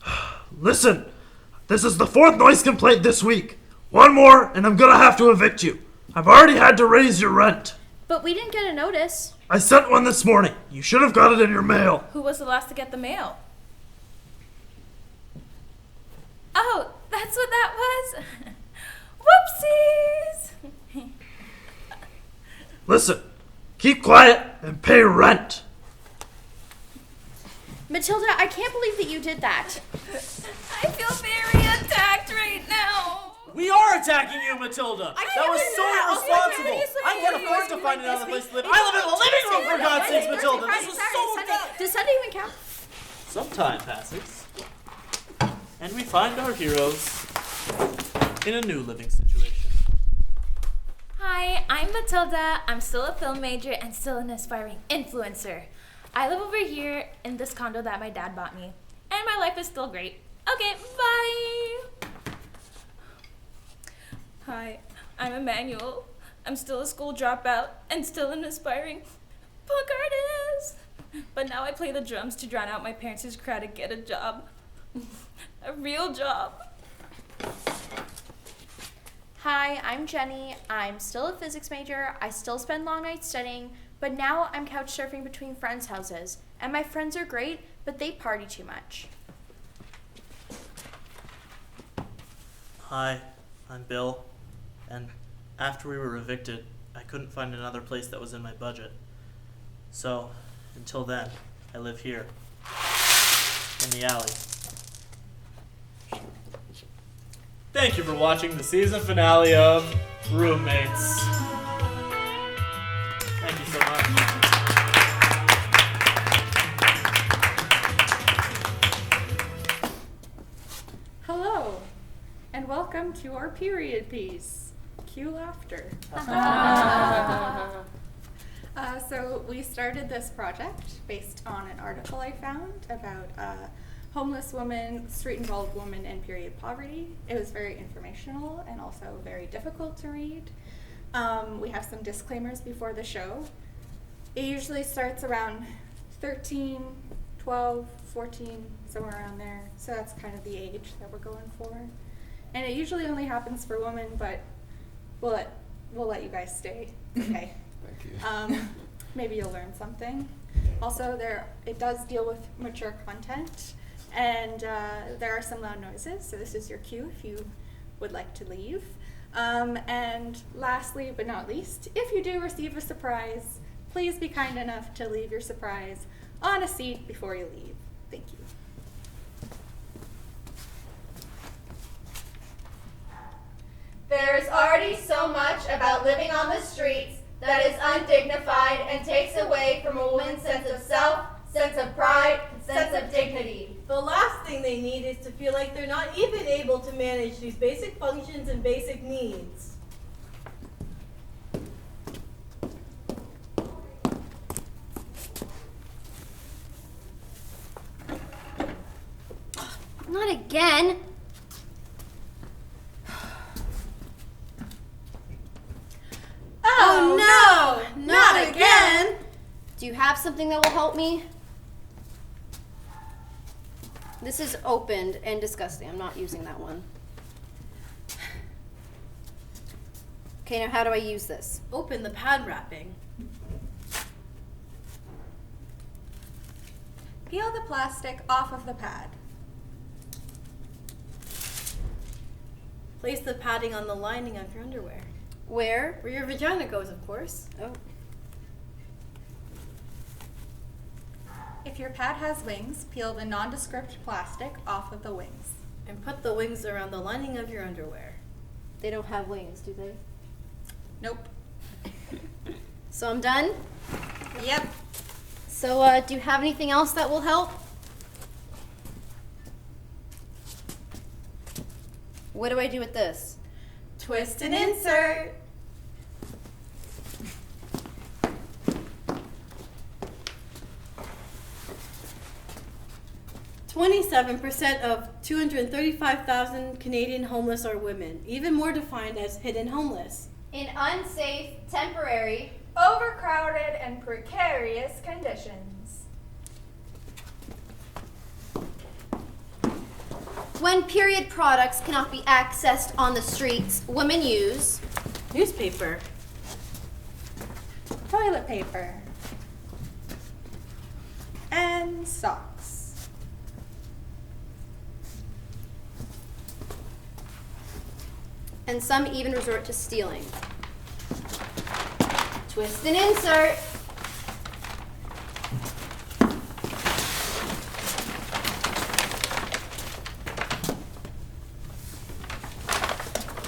Listen, this is the 4th noise complaint this week. One more, and I'm gonna have to evict you. I've already had to raise your rent. But we didn't get a notice. I sent one this morning. You should have got it in your mail. Who was the last to get the mail? Oh, that's what that was? Whoopsies! Listen, keep quiet and pay rent. Matilda, I can't believe that you did that. I feel very attacked right now. We are attacking you, Matilda. That was so irresponsible. I can't afford to find another place to live. I live in the living room, for God's sakes, Matilda. This is so bad. Does Sunday even count? Some time passes, and we find our heroes in a new living situation. Hi, I'm Matilda. I'm still a film major and still an aspiring influencer. I live over here in this condo that my dad bought me, and my life is still great. Okay, bye. Hi, I'm Emmanuel. I'm still a school dropout and still an aspiring punk artist. But now I play the drums to drown out my parents' cry to get a job. A real job. Hi, I'm Jenny. I'm still a physics major. I still spend long nights studying, but now I'm couch surfing between friends' houses. And my friends are great, but they party too much. Hi, I'm Bill, and after we were evicted, I couldn't find another place that was in my budget. So, until then, I live here, in the alley. Thank you for watching the season finale of Roommates. Thank you so much. Hello. And welcome to our period piece. Cue laughter. So we started this project based on an article I found about a homeless woman, street-involved woman, and period poverty. It was very informational and also very difficult to read. We have some disclaimers before the show. It usually starts around 13, 12, 14, somewhere around there. So that's kind of the age that we're going for. And it usually only happens for women, but we'll let you guys stay. Okay. Thank you. Maybe you'll learn something. Also, it does deal with mature content, and there are some loud noises, so this is your cue if you would like to leave. And lastly, but not least, if you do receive a surprise, please be kind enough to leave your surprise on a seat before you leave. Thank you. There's already so much about living on the streets that is undignified and takes away from a woman's sense of self, sense of pride, sense of dignity. The last thing they need is to feel like they're not even able to manage these basic functions and basic needs. Not again. Oh no, not again. Do you have something that will help me? This is opened and disgusting. I'm not using that one. Okay, now how do I use this? Open the pad wrapping. Peel the plastic off of the pad. Place the padding on the lining of your underwear. Where? Where your vagina goes, of course. Oh. If your pad has wings, peel the nondescript plastic off of the wings. And put the wings around the lining of your underwear. They don't have wings, do they? Nope. So I'm done? Yep. So do you have anything else that will help? What do I do with this? Twist and insert. %27% of 235,000 Canadian homeless are women, even more defined as hidden homeless. In unsafe, temporary, Overcrowded and precarious conditions. when period products cannot be accessed on the streets, women use newspaper, toilet paper, and socks. and some even resort to stealing. Twist and insert.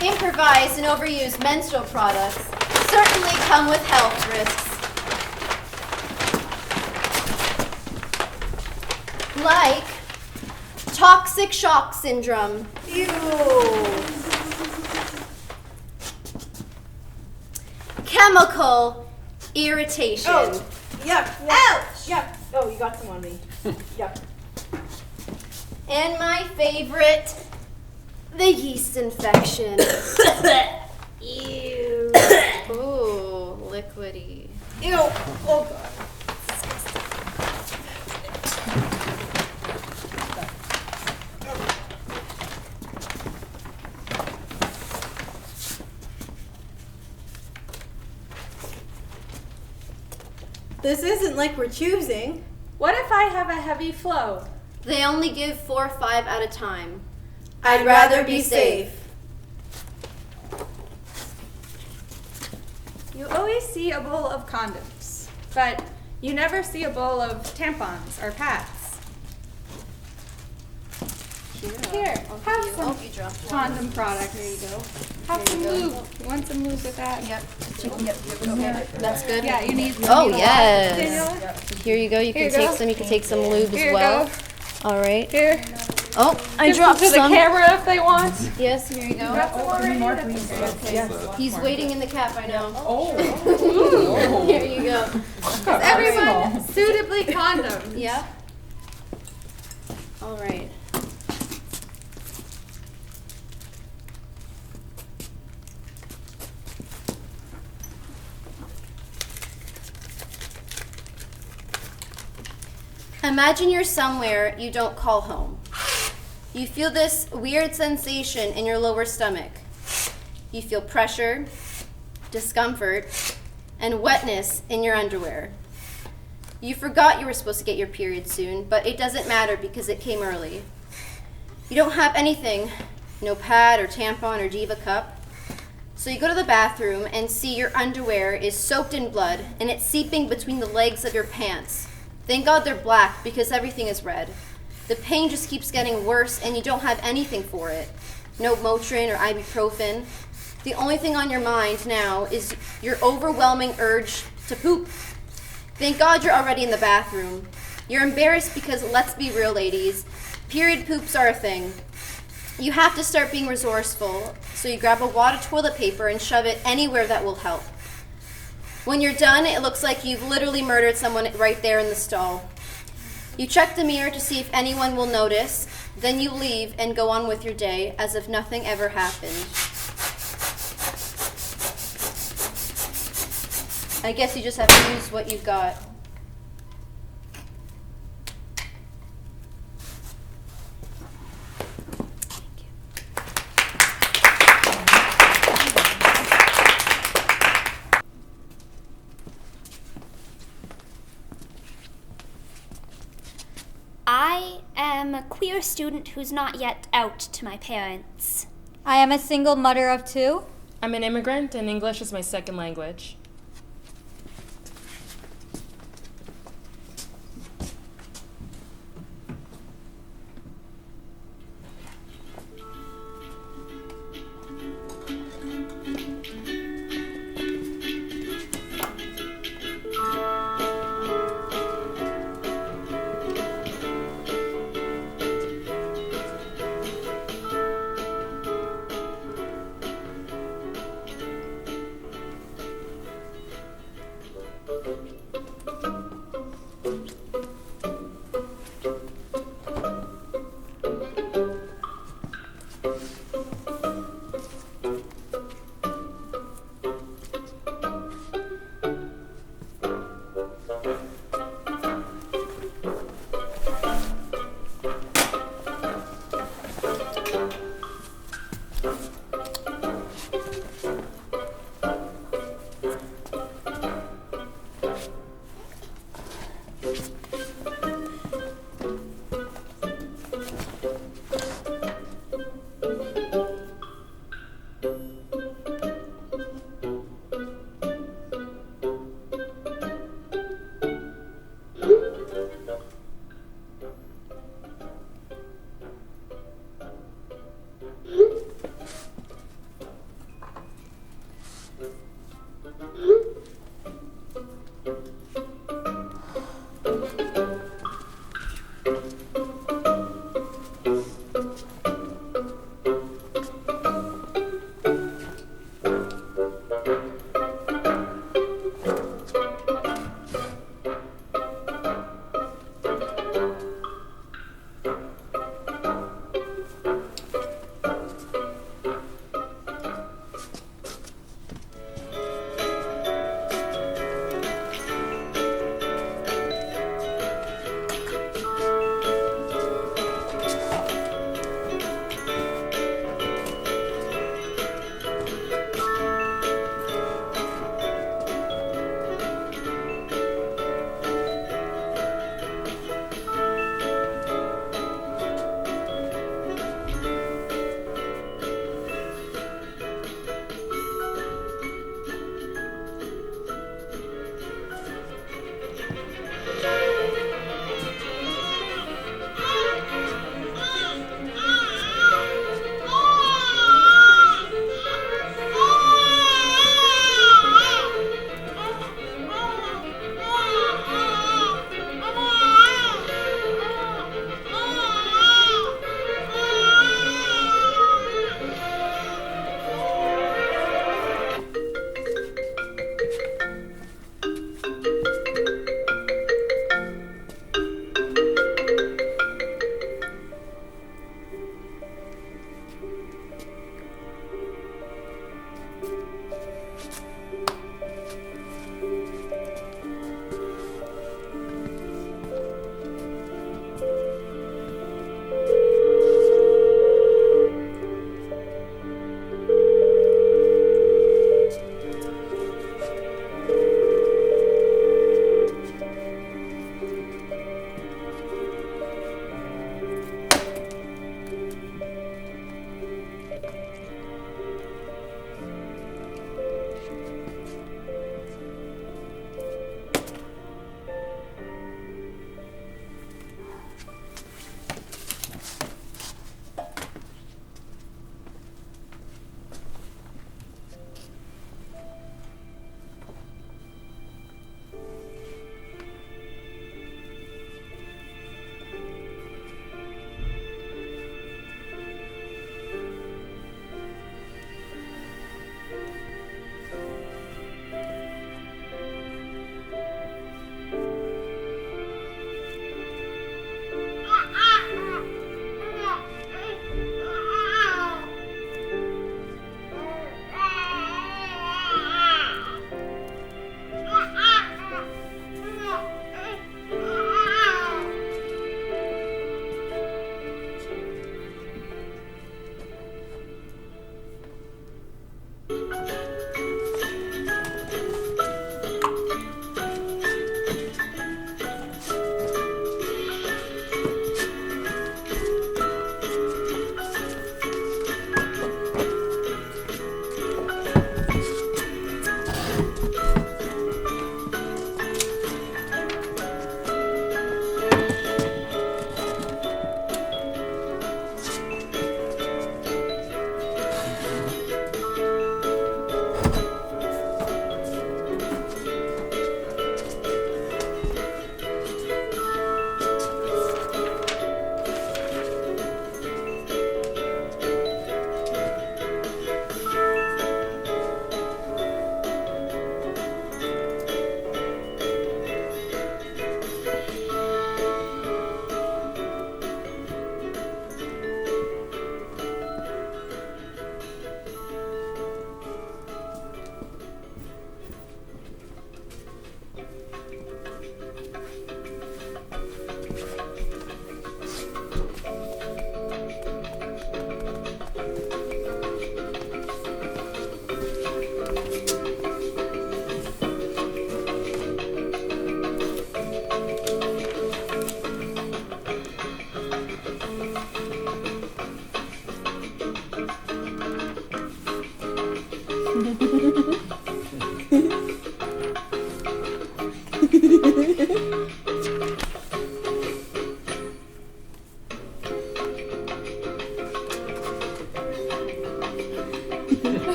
Improvised and overused menstrual products certainly come with health risks. Like toxic shock syndrome. Ew. Chemical irritation. Oh, yuck. Ouch. Yuck. Oh, you got some on me. Yuck. And my favorite, the yeast infection. Ew. Ooh, liquidy. Ew. Oh, God. This isn't like we're choosing. What if I have a heavy flow? They only give 4 or 5 at a time. I'd rather be safe. You always see a bowl of condoms, but you never see a bowl of tampons or pads. Here, have some condom products. There you go. Have some lube. You want some lube with that? Yep. That's good? Yeah, you need. Oh, you need yes. Here you go. You Here can you take go. some. You can take some lube Here as you well. go. All right. Here. Oh, I Give dropped some to some. the camera if they want. Yes, here you go. Yes. He's waiting in the cap, I know. Oh. Here you go. Everyone suitably condom. Yeah. All right. Imagine you're somewhere you don't call home. You feel this weird sensation in your lower stomach. You feel pressure, discomfort, and wetness in your underwear. You forgot you were supposed to get your period soon, but it doesn't matter because it came early. You don't have anything, no pad or tampon or Diva cup. So you go to the bathroom and see your underwear is soaked in blood and it's seeping between the legs of your pants. Thank God they're black because everything is red. The pain just keeps getting worse and you don't have anything for it. No Motrin or ibuprofen. The only thing on your mind now is your overwhelming urge to poop. Thank God you're already in the bathroom. You're embarrassed because, let's be real, ladies, period poops are a thing. You have to start being resourceful, so you grab a wad of toilet paper and shove it anywhere that will help. When you're done, it looks like you've literally murdered someone right there in the stall. You check the mirror to see if anyone will notice, then you leave and go on with your day as if nothing ever happened. I guess you just have to use what you've got. I am a queer student who's not yet out to my parents. I am a single mother of two. I'm an immigrant and English is my second language.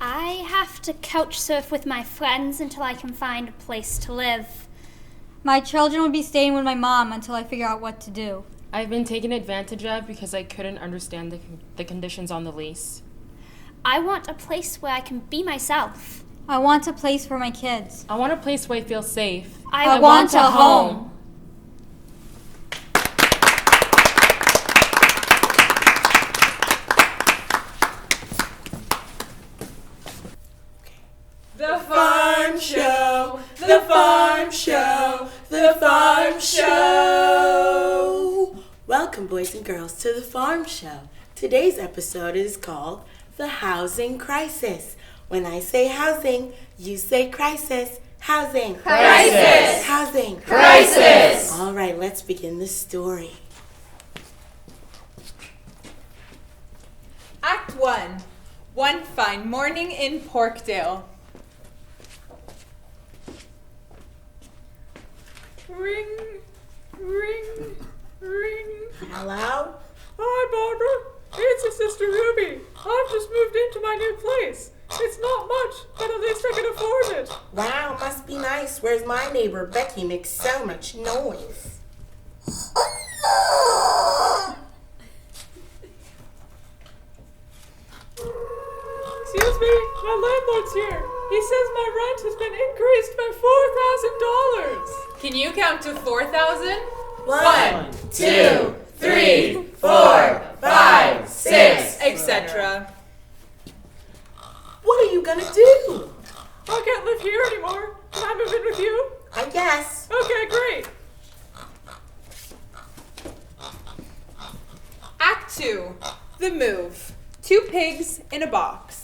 I have to couch surf with my friends until I can find a place to live. My children will be staying with my mom until I figure out what to do. I've been taken advantage of because I couldn't understand the conditions on the lease. I want a place where I can be myself. I want a place for my kids. I want a place where I feel safe. I want a home. The Farm Show, the Farm Show, the Farm Show. Welcome, boys and girls, to the Farm Show. Today's episode is called The Housing Crisis. When I say housing, you say crisis. Housing. Crisis. Housing. Crisis. All right, let's begin the story. Act 1. One fine morning in Porkdale. Ring, ring, ring. Hello? Hi, Barbara. It's your sister Ruby. I've just moved into my new place. It's not much, but at least I can afford it. Wow, must be nice. Where's my neighbor Becky makes so much noise? Excuse me, my landlord's here. He says my rent has been increased by $4,000. Can you count to 4,000? 1, 2, 3, 4, 5, 6, etc. What are you gonna do? I can't live here anymore. Can I move in with you? I guess. Okay, great. Act 2. The move. 2 pigs in a box.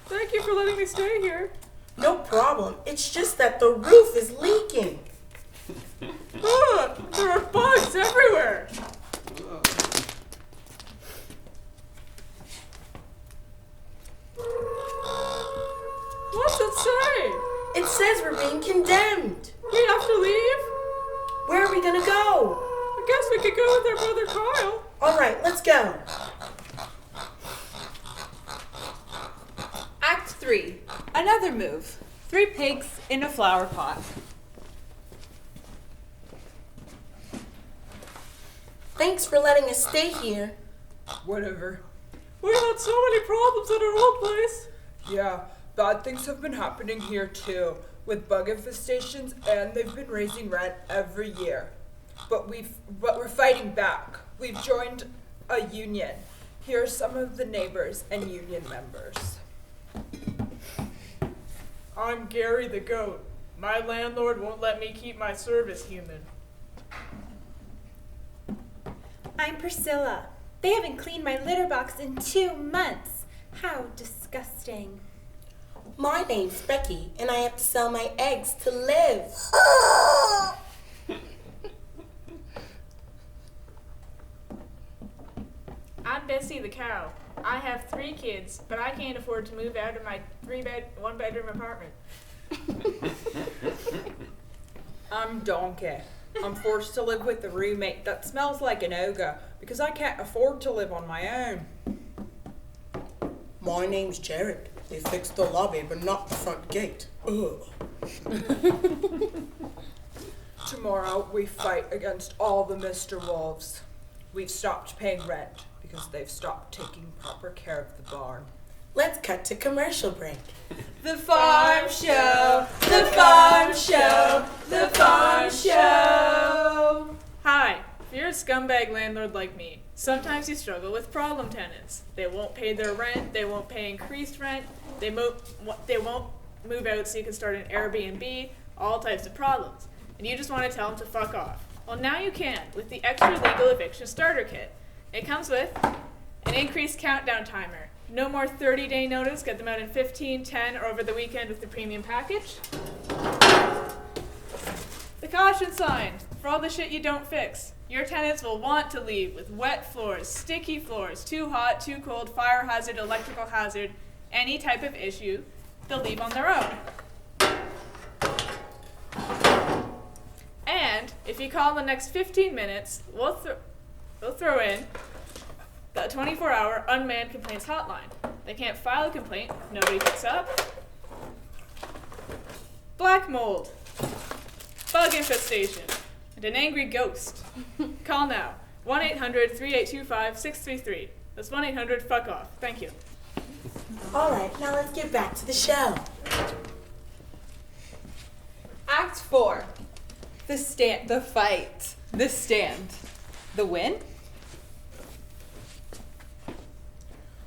Thank you for letting me stay here. No problem. It's just that the roof is leaking. Ugh, there are bugs everywhere. What's it say? It says we're being condemned. We have to leave? Where are we gonna go? I guess we could go with our brother Kyle. All right, let's go. Act 3. Another move. 3 pigs in a flower pot. Thanks for letting us stay here. Whatever. We had so many problems at our old place. Yeah, bad things have been happening here too, with bug infestations, and they've been raising rent every year. But we're fighting back. We've joined a union. Here are some of the neighbors and union members. I'm Gary the goat. My landlord won't let me keep my service human. I'm Priscilla. They haven't cleaned my litter box in 2 months. How disgusting. My name's Becky, and I have to sell my eggs to live. I'm Bessie the cow. I have 3 kids, but I can't afford to move out of my 1-bedroom apartment. I'm Donkey. I'm forced to live with a roommate that smells like an ogre because I can't afford to live on my own. My name's Jared. They fixed the lobby, but not the front gate. Ugh. Tomorrow we fight against all the Mr. Wolves. We've stopped paying rent because they've stopped taking proper care of the barn. Let's cut to commercial break. The farm show, the farm show, the farm show. Hi, if you're a scumbag landlord like me, sometimes you struggle with problem tenants. They won't pay their rent, they won't pay increased rent, they won't move out so you can start an Airbnb, all types of problems. And you just want to tell them to fuck off. Well, now you can with the extra legal eviction starter kit. It comes with an increased countdown timer. No more 30-day notice, get them out in 15, 10, or over the weekend with the premium package. The caution sign for all the shit you don't fix. Your tenants will want to leave with wet floors, sticky floors, too hot, too cold, fire hazard, electrical hazard, any type of issue, they'll leave on their own. And if you call in the next 15 minutes, we'll throw in the 24-hour unmanned complaints hotline. They can't file a complaint if nobody picks up. Black mold, bug infestation, and an angry ghost. Call now. 1-800-3825-633. That's 1-800-FUCK-OFF. Thank you. All right, now let's get back to the show. Act 4. The fight. The stand. The win.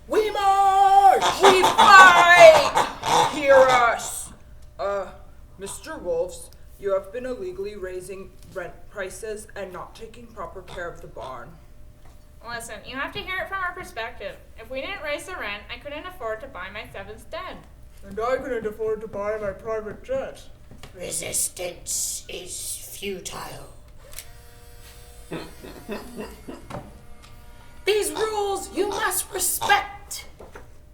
We march! We fight! Hear us! Mr. Wolves, you have been illegally raising rent prices and not taking proper care of the barn. Listen, you have to hear it from our perspective. If we didn't raise the rent, I couldn't afford to buy my 7th den. And I couldn't afford to buy my private jet. Resistance is futile. These rules you must respect.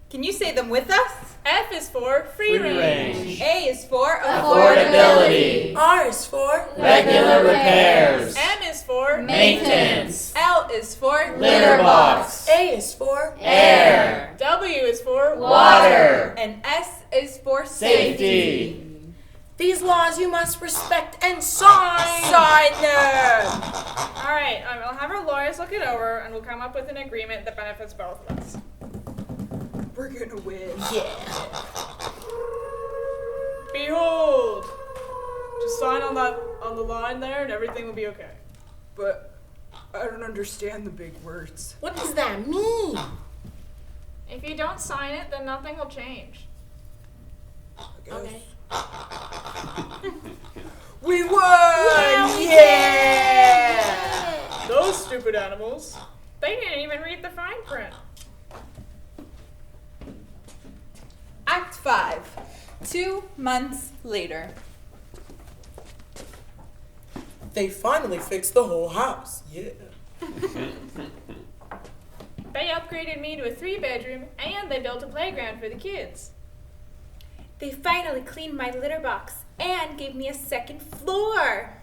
Can you say them with us? F is for free range. A is for Affordability. R is for Regular repairs. M is for Maintenance. L is for Litter box. A is for Air. W is for Water. And S is for Safety. These laws you must respect and sign. Sign them. All right, I'll have our lawyers look it over, and we'll come up with an agreement that benefits both of us. We're gonna win. Yeah. Behold! Just sign on the line there, and everything will be okay. But I don't understand the big words. What does that mean? If you don't sign it, then nothing will change. Okay. We won! Yeah! Those stupid animals. They didn't even read the fine print. Act 5. 2 months later. They finally fixed the whole house. Yeah. They upgraded me to a 3-bedroom, and they built a playground for the kids. They finally cleaned my litter box and gave me a 2nd floor.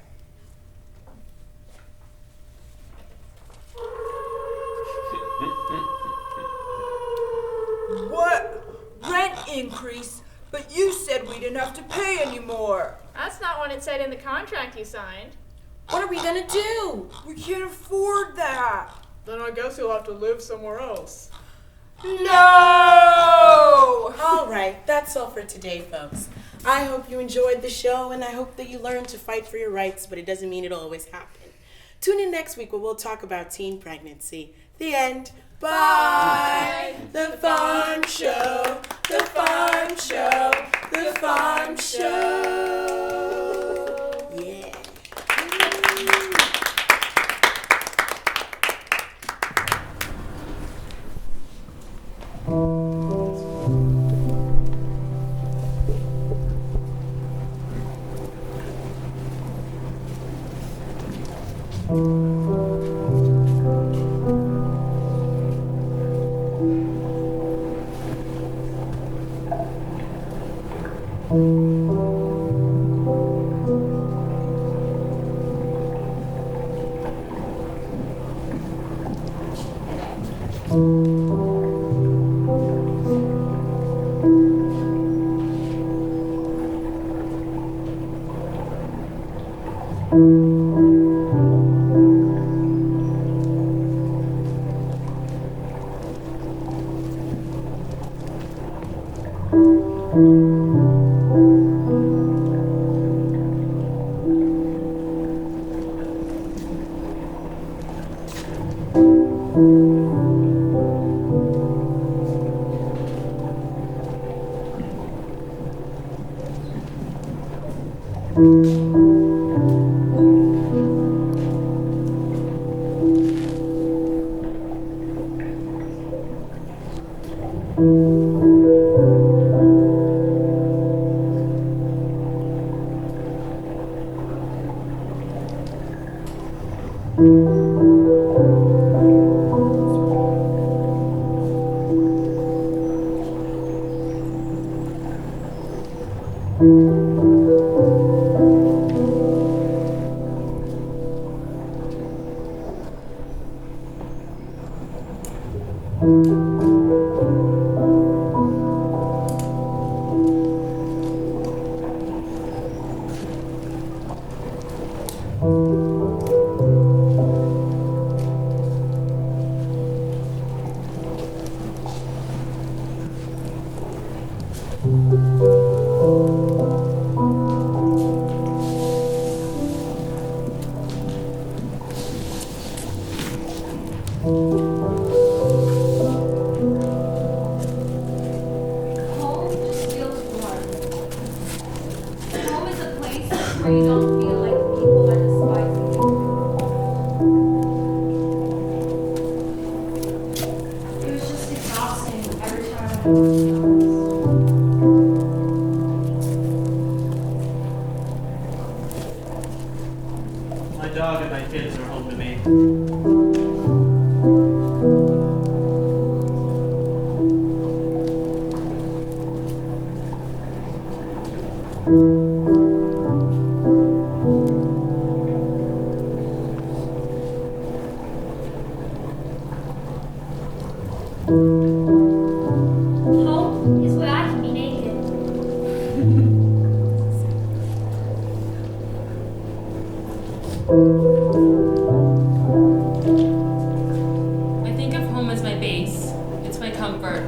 What? Rent increase? But you said we didn't have to pay anymore. That's not what it said in the contract you signed. What are we gonna do? We can't afford that. Then I guess you'll have to live somewhere else. No! All right, that's all for today, folks. I hope you enjoyed the show, and I hope that you learned to fight for your rights, but it doesn't mean it'll always happen. Tune in next week where we'll talk about teen pregnancy. The end. Bye. The Farm Show. The Farm Show. The Farm Show. Yeah. My dog and my kids are home to me. Home is where I can be naked. I think of home as my base. It's my comfort.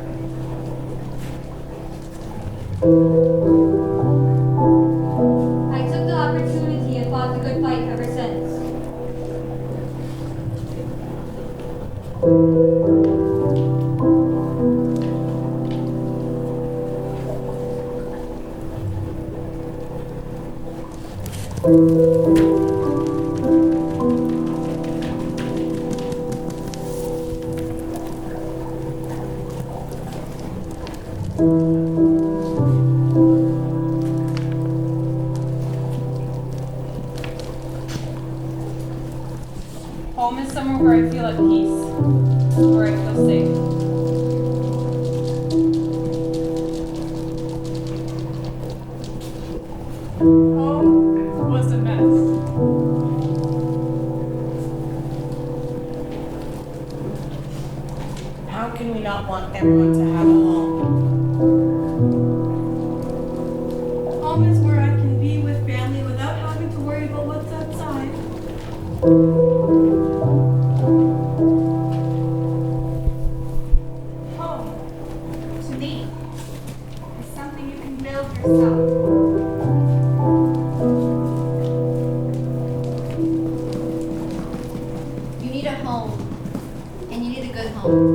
I took the opportunity and fought the good fight ever since. Home is somewhere where I feel at peace, where I feel safe. Home was a mess. How can we not want everyone to have a home? Home is where I can be with family without having to worry about what's outside. Home, to me, is something you can build yourself. You need a home, and you need a good home.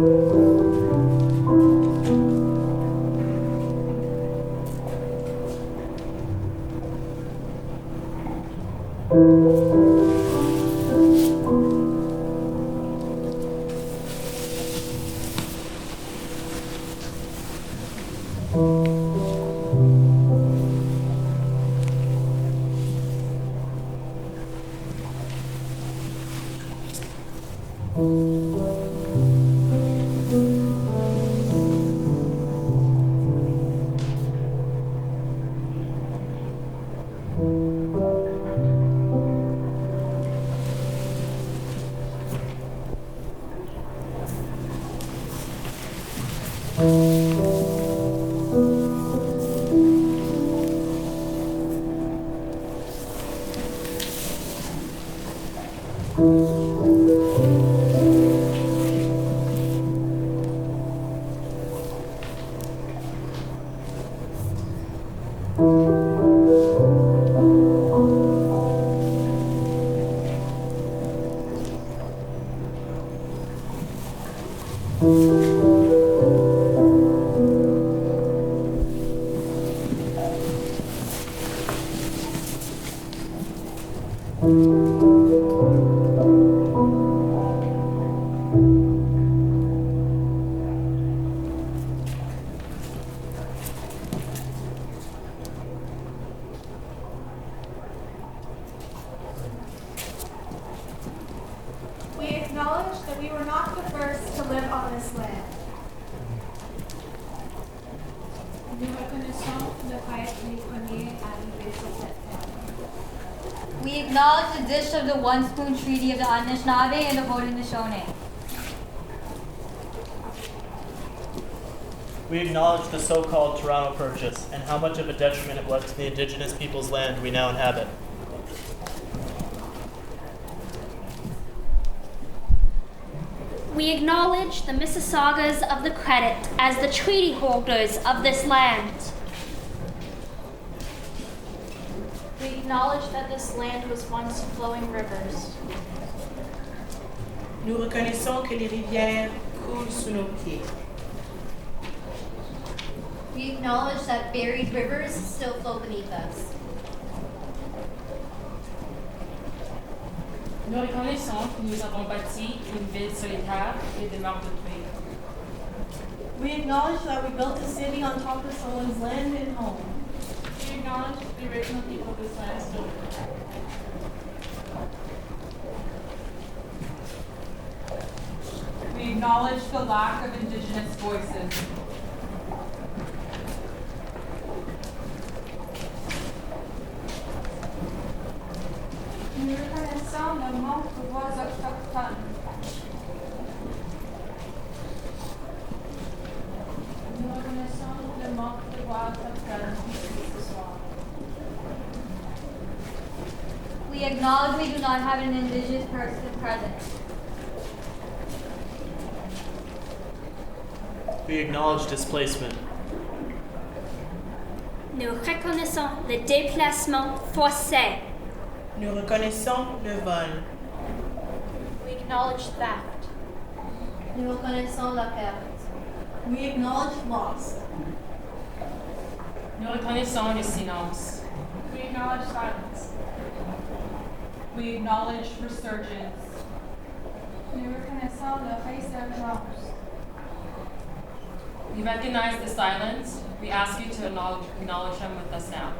We acknowledge that we were not the first to live on this land. Nous reconnaissons le fait les premiers à vivre sur cette terre. We acknowledge the dish of the One Spoon Treaty of the Anishinaabe and the Haudenosaunee. We acknowledge the so-called Toronto Purchase and how much of a detriment it was to the Indigenous people's land we now inhabit. We acknowledge the Mississaugas of the Credit as the treaty holders of this land. We acknowledge that this land was once flowing rivers. Nous reconnaissons que les rivières coulent sous nos pieds. We acknowledge that buried rivers still flow beneath us. Nous reconnaissons que nous avons bâti une ville solitaire et des murs de pluie. We acknowledge that we built a city on top of someone's land and home. We acknowledge the original people of this land still live. We acknowledge the lack of Indigenous voices. Nous reconnaissons le manque de voix autochtones. Nous reconnaissons le manque de voix autochtones ce soir. We acknowledge we do not have an Indigenous person present. We acknowledge displacement. Nous reconnaissons le déplacement forcé. Nous reconnaissons le vol. We acknowledge theft. Nous reconnaissons la perte. We acknowledge loss. Nous reconnaissons le silence. We acknowledge silence. We acknowledge resurgence. Nous reconnaissons le résurgence. We recognize the silence. We ask you to acknowledge them with us now.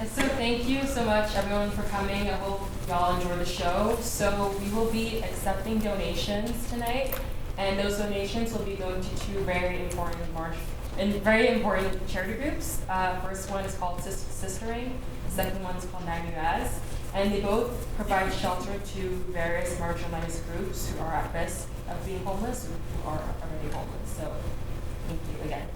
And so thank you so much everyone for coming. I hope y'all enjoy the show. So we will be accepting donations tonight, and those donations will be going to two very important charity groups. First one is called Sistering. The second one is called Nanuaz. And they both provide shelter to various marginalized groups who are at risk of being homeless or who are already homeless. So thank you again.